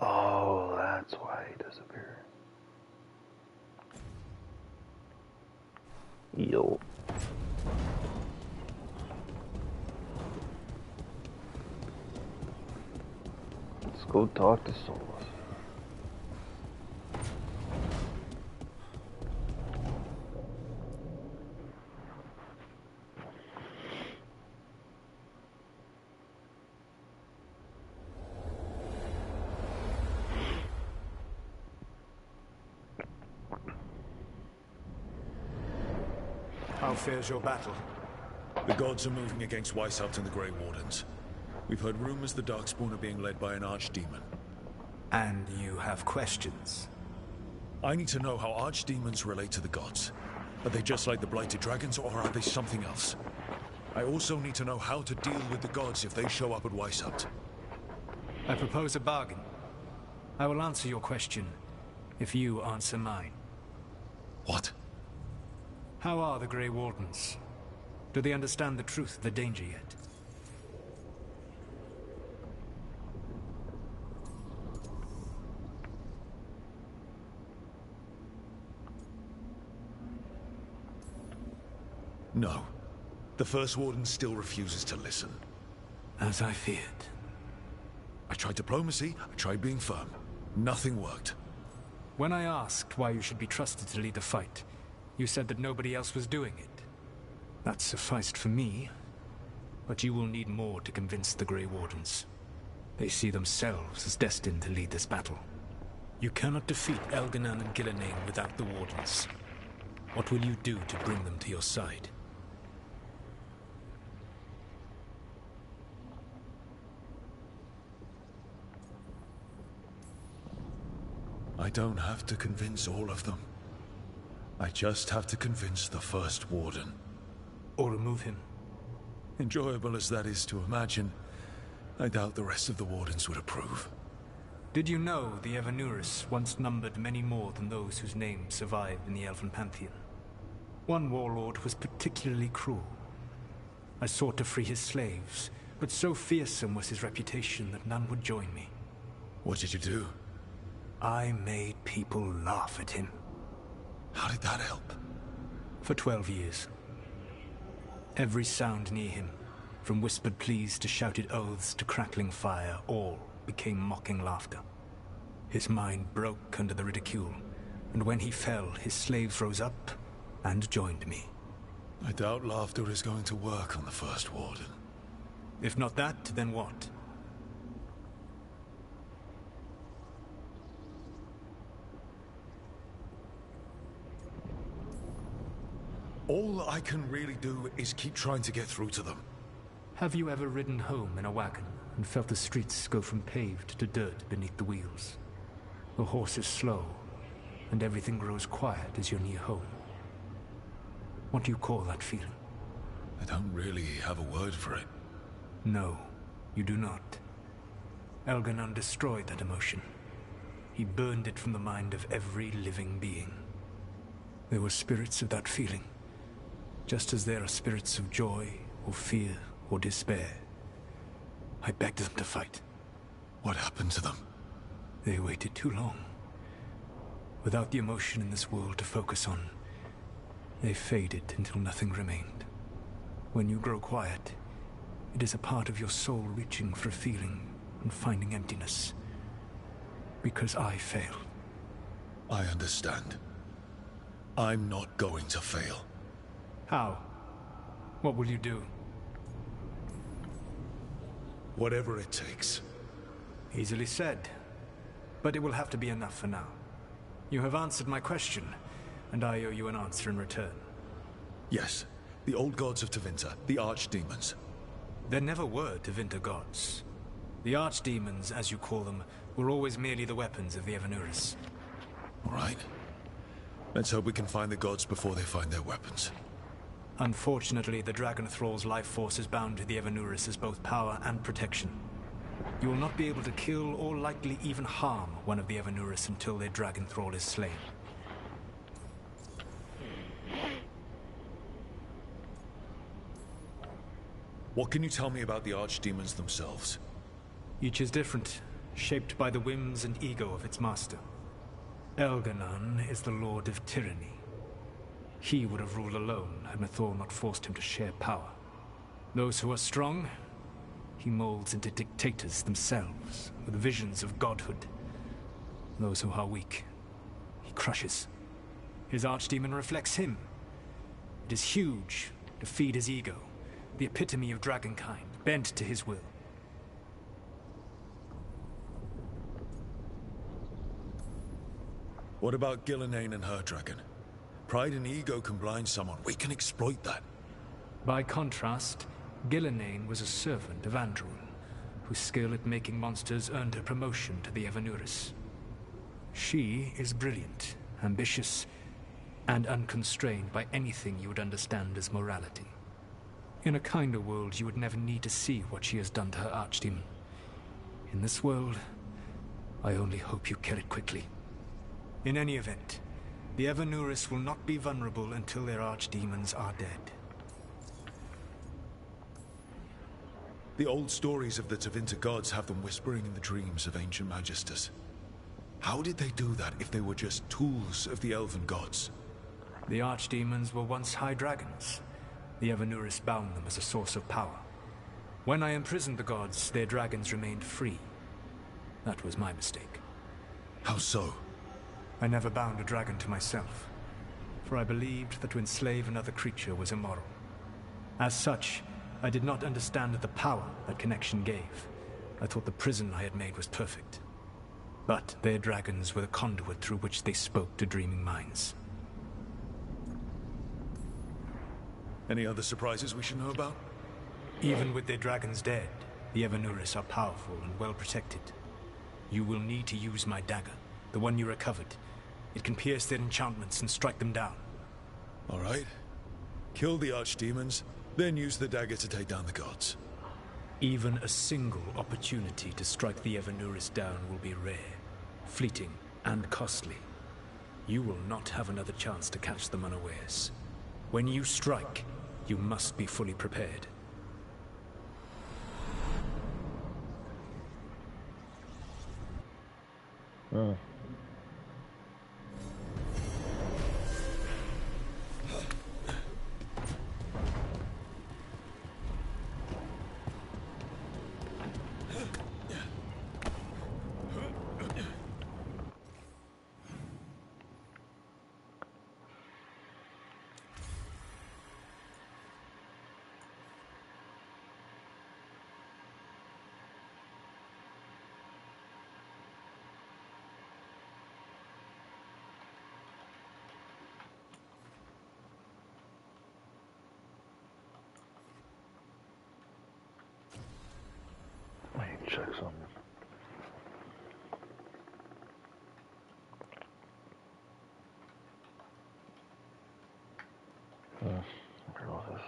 S3: Oh, that's why he disappeared. Yo. Let's go talk to Solus.
S1: How fares your battle?
S8: The gods are moving against Weishaupt and the Grey Wardens. We've heard rumors the Darkspawn are being led by an archdemon.
S1: And you have questions?
S8: I need to know how archdemons relate to the gods. Are they just like the Blighted Dragons, or are they something else? I also need to know how to deal with the gods if they show up at Weishaupt.
S1: I propose a bargain. I will answer your question if you answer mine.
S8: What?
S1: How are the Grey Wardens? Do they understand the truth of the danger yet?
S8: No. The First Warden still refuses to listen.
S1: As I feared.
S8: I tried diplomacy, I tried being firm. Nothing worked.
S1: When I asked why you should be trusted to lead the fight, you said that nobody else was doing it. That sufficed for me, but you will need more to convince the Grey Wardens. They see themselves as destined to lead this battle. You cannot defeat Elganan and Gillenane without the Wardens. What will you do to bring them to your side?
S8: I don't have to convince all of them. I just have to convince the First Warden.
S1: Or remove him.
S8: Enjoyable as that is to imagine, I doubt the rest of the Wardens would approve.
S1: Did you know the Evanurus once numbered many more than those whose names survive in the Elven Pantheon? One warlord was particularly cruel. I sought to free his slaves, but so fearsome was his reputation that none would join me.
S8: What did you do?
S1: I made people laugh at him.
S8: How did that help?
S1: For 12 years. Every sound near him, from whispered pleas to shouted oaths to crackling fire, all became mocking laughter. His mind broke under the ridicule, and when he fell, his slaves rose up and joined me.
S8: I doubt laughter is going to work on the First Warden.
S1: If not that, then what?
S8: All I can really do is keep trying to get through to them.
S1: Have you ever ridden home in a wagon and felt the streets go from paved to dirt beneath the wheels? The horse is slow, and everything grows quiet as you're near home. What do you call that feeling?
S8: I don't really have a word for it.
S1: No, you do not. Elganon destroyed that emotion. He burned it from the mind of every living being. There were spirits of that feeling, just as there are spirits of joy, or fear, or despair. I begged them to fight.
S8: What happened to them?
S1: They waited too long. Without the emotion in this world to focus on, they faded until nothing remained. When you grow quiet, it is a part of your soul reaching for a feeling and finding emptiness. Because I failed.
S8: I understand. I'm not going to fail.
S1: How? What will you do?
S8: Whatever it takes.
S1: Easily said. But it will have to be enough for now. You have answered my question, and I owe you an answer in return.
S8: Yes. The old gods of Tevinter, the archdemons.
S1: There never were Tevinter gods. The archdemons, as you call them, were always merely the weapons of the Evanuris.
S8: All right. Let's hope we can find the gods before they find their weapons.
S1: Unfortunately, the Dragon Thrall's life force is bound to the Evanuris as both power and protection. You will not be able to kill or likely even harm one of the Evanuris until their Dragon Thrall is slain.
S8: What can you tell me about the archdemons themselves?
S1: Each is different, shaped by the whims and ego of its master. Elganon is the Lord of Tyranny. He would have ruled alone had Mythal not forced him to share power. Those who are strong, he molds into dictators themselves, with visions of godhood. Those who are weak, he crushes. His archdemon reflects him. It is huge, to feed his ego, the epitome of dragonkind, bent to his will.
S8: What about Gillenane and her dragon? Pride and ego can blind someone. We can exploit that.
S1: By contrast, Gillenane was a servant of Andruin, whose skill at making monsters earned her promotion to the Evanuris. She is brilliant, ambitious, and unconstrained by anything you would understand as morality. In a kinder world, you would never need to see what she has done to her archdemon. In this world, I only hope you kill it quickly. In any event, the Evanuris will not be vulnerable until their archdemons are dead.
S8: The old stories of the Tevinter gods have them whispering in the dreams of ancient magisters. How did they do that if they were just tools of the elven gods?
S1: The archdemons were once high dragons. The Evanuris bound them as a source of power. When I imprisoned the gods, their dragons remained free. That was my mistake.
S8: How so?
S1: I never bound a dragon to myself, for I believed that to enslave another creature was immoral. As such, I did not understand the power that connection gave. I thought the prison I had made was perfect. But their dragons were the conduit through which they spoke to dreaming minds.
S8: Any other surprises we should know about?
S1: Even with their dragons dead, the Evanuris are powerful and well protected. You will need to use my dagger, the one you recovered. It can pierce their enchantments and strike them down.
S8: All right. Kill the archdemons, then use the dagger to take down the gods.
S1: Even a single opportunity to strike the Evanuris down will be rare, fleeting, and costly. You will not have another chance to catch them unawares. When you strike, you must be fully prepared.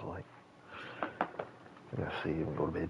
S3: like, I'm gonna see and go to bed.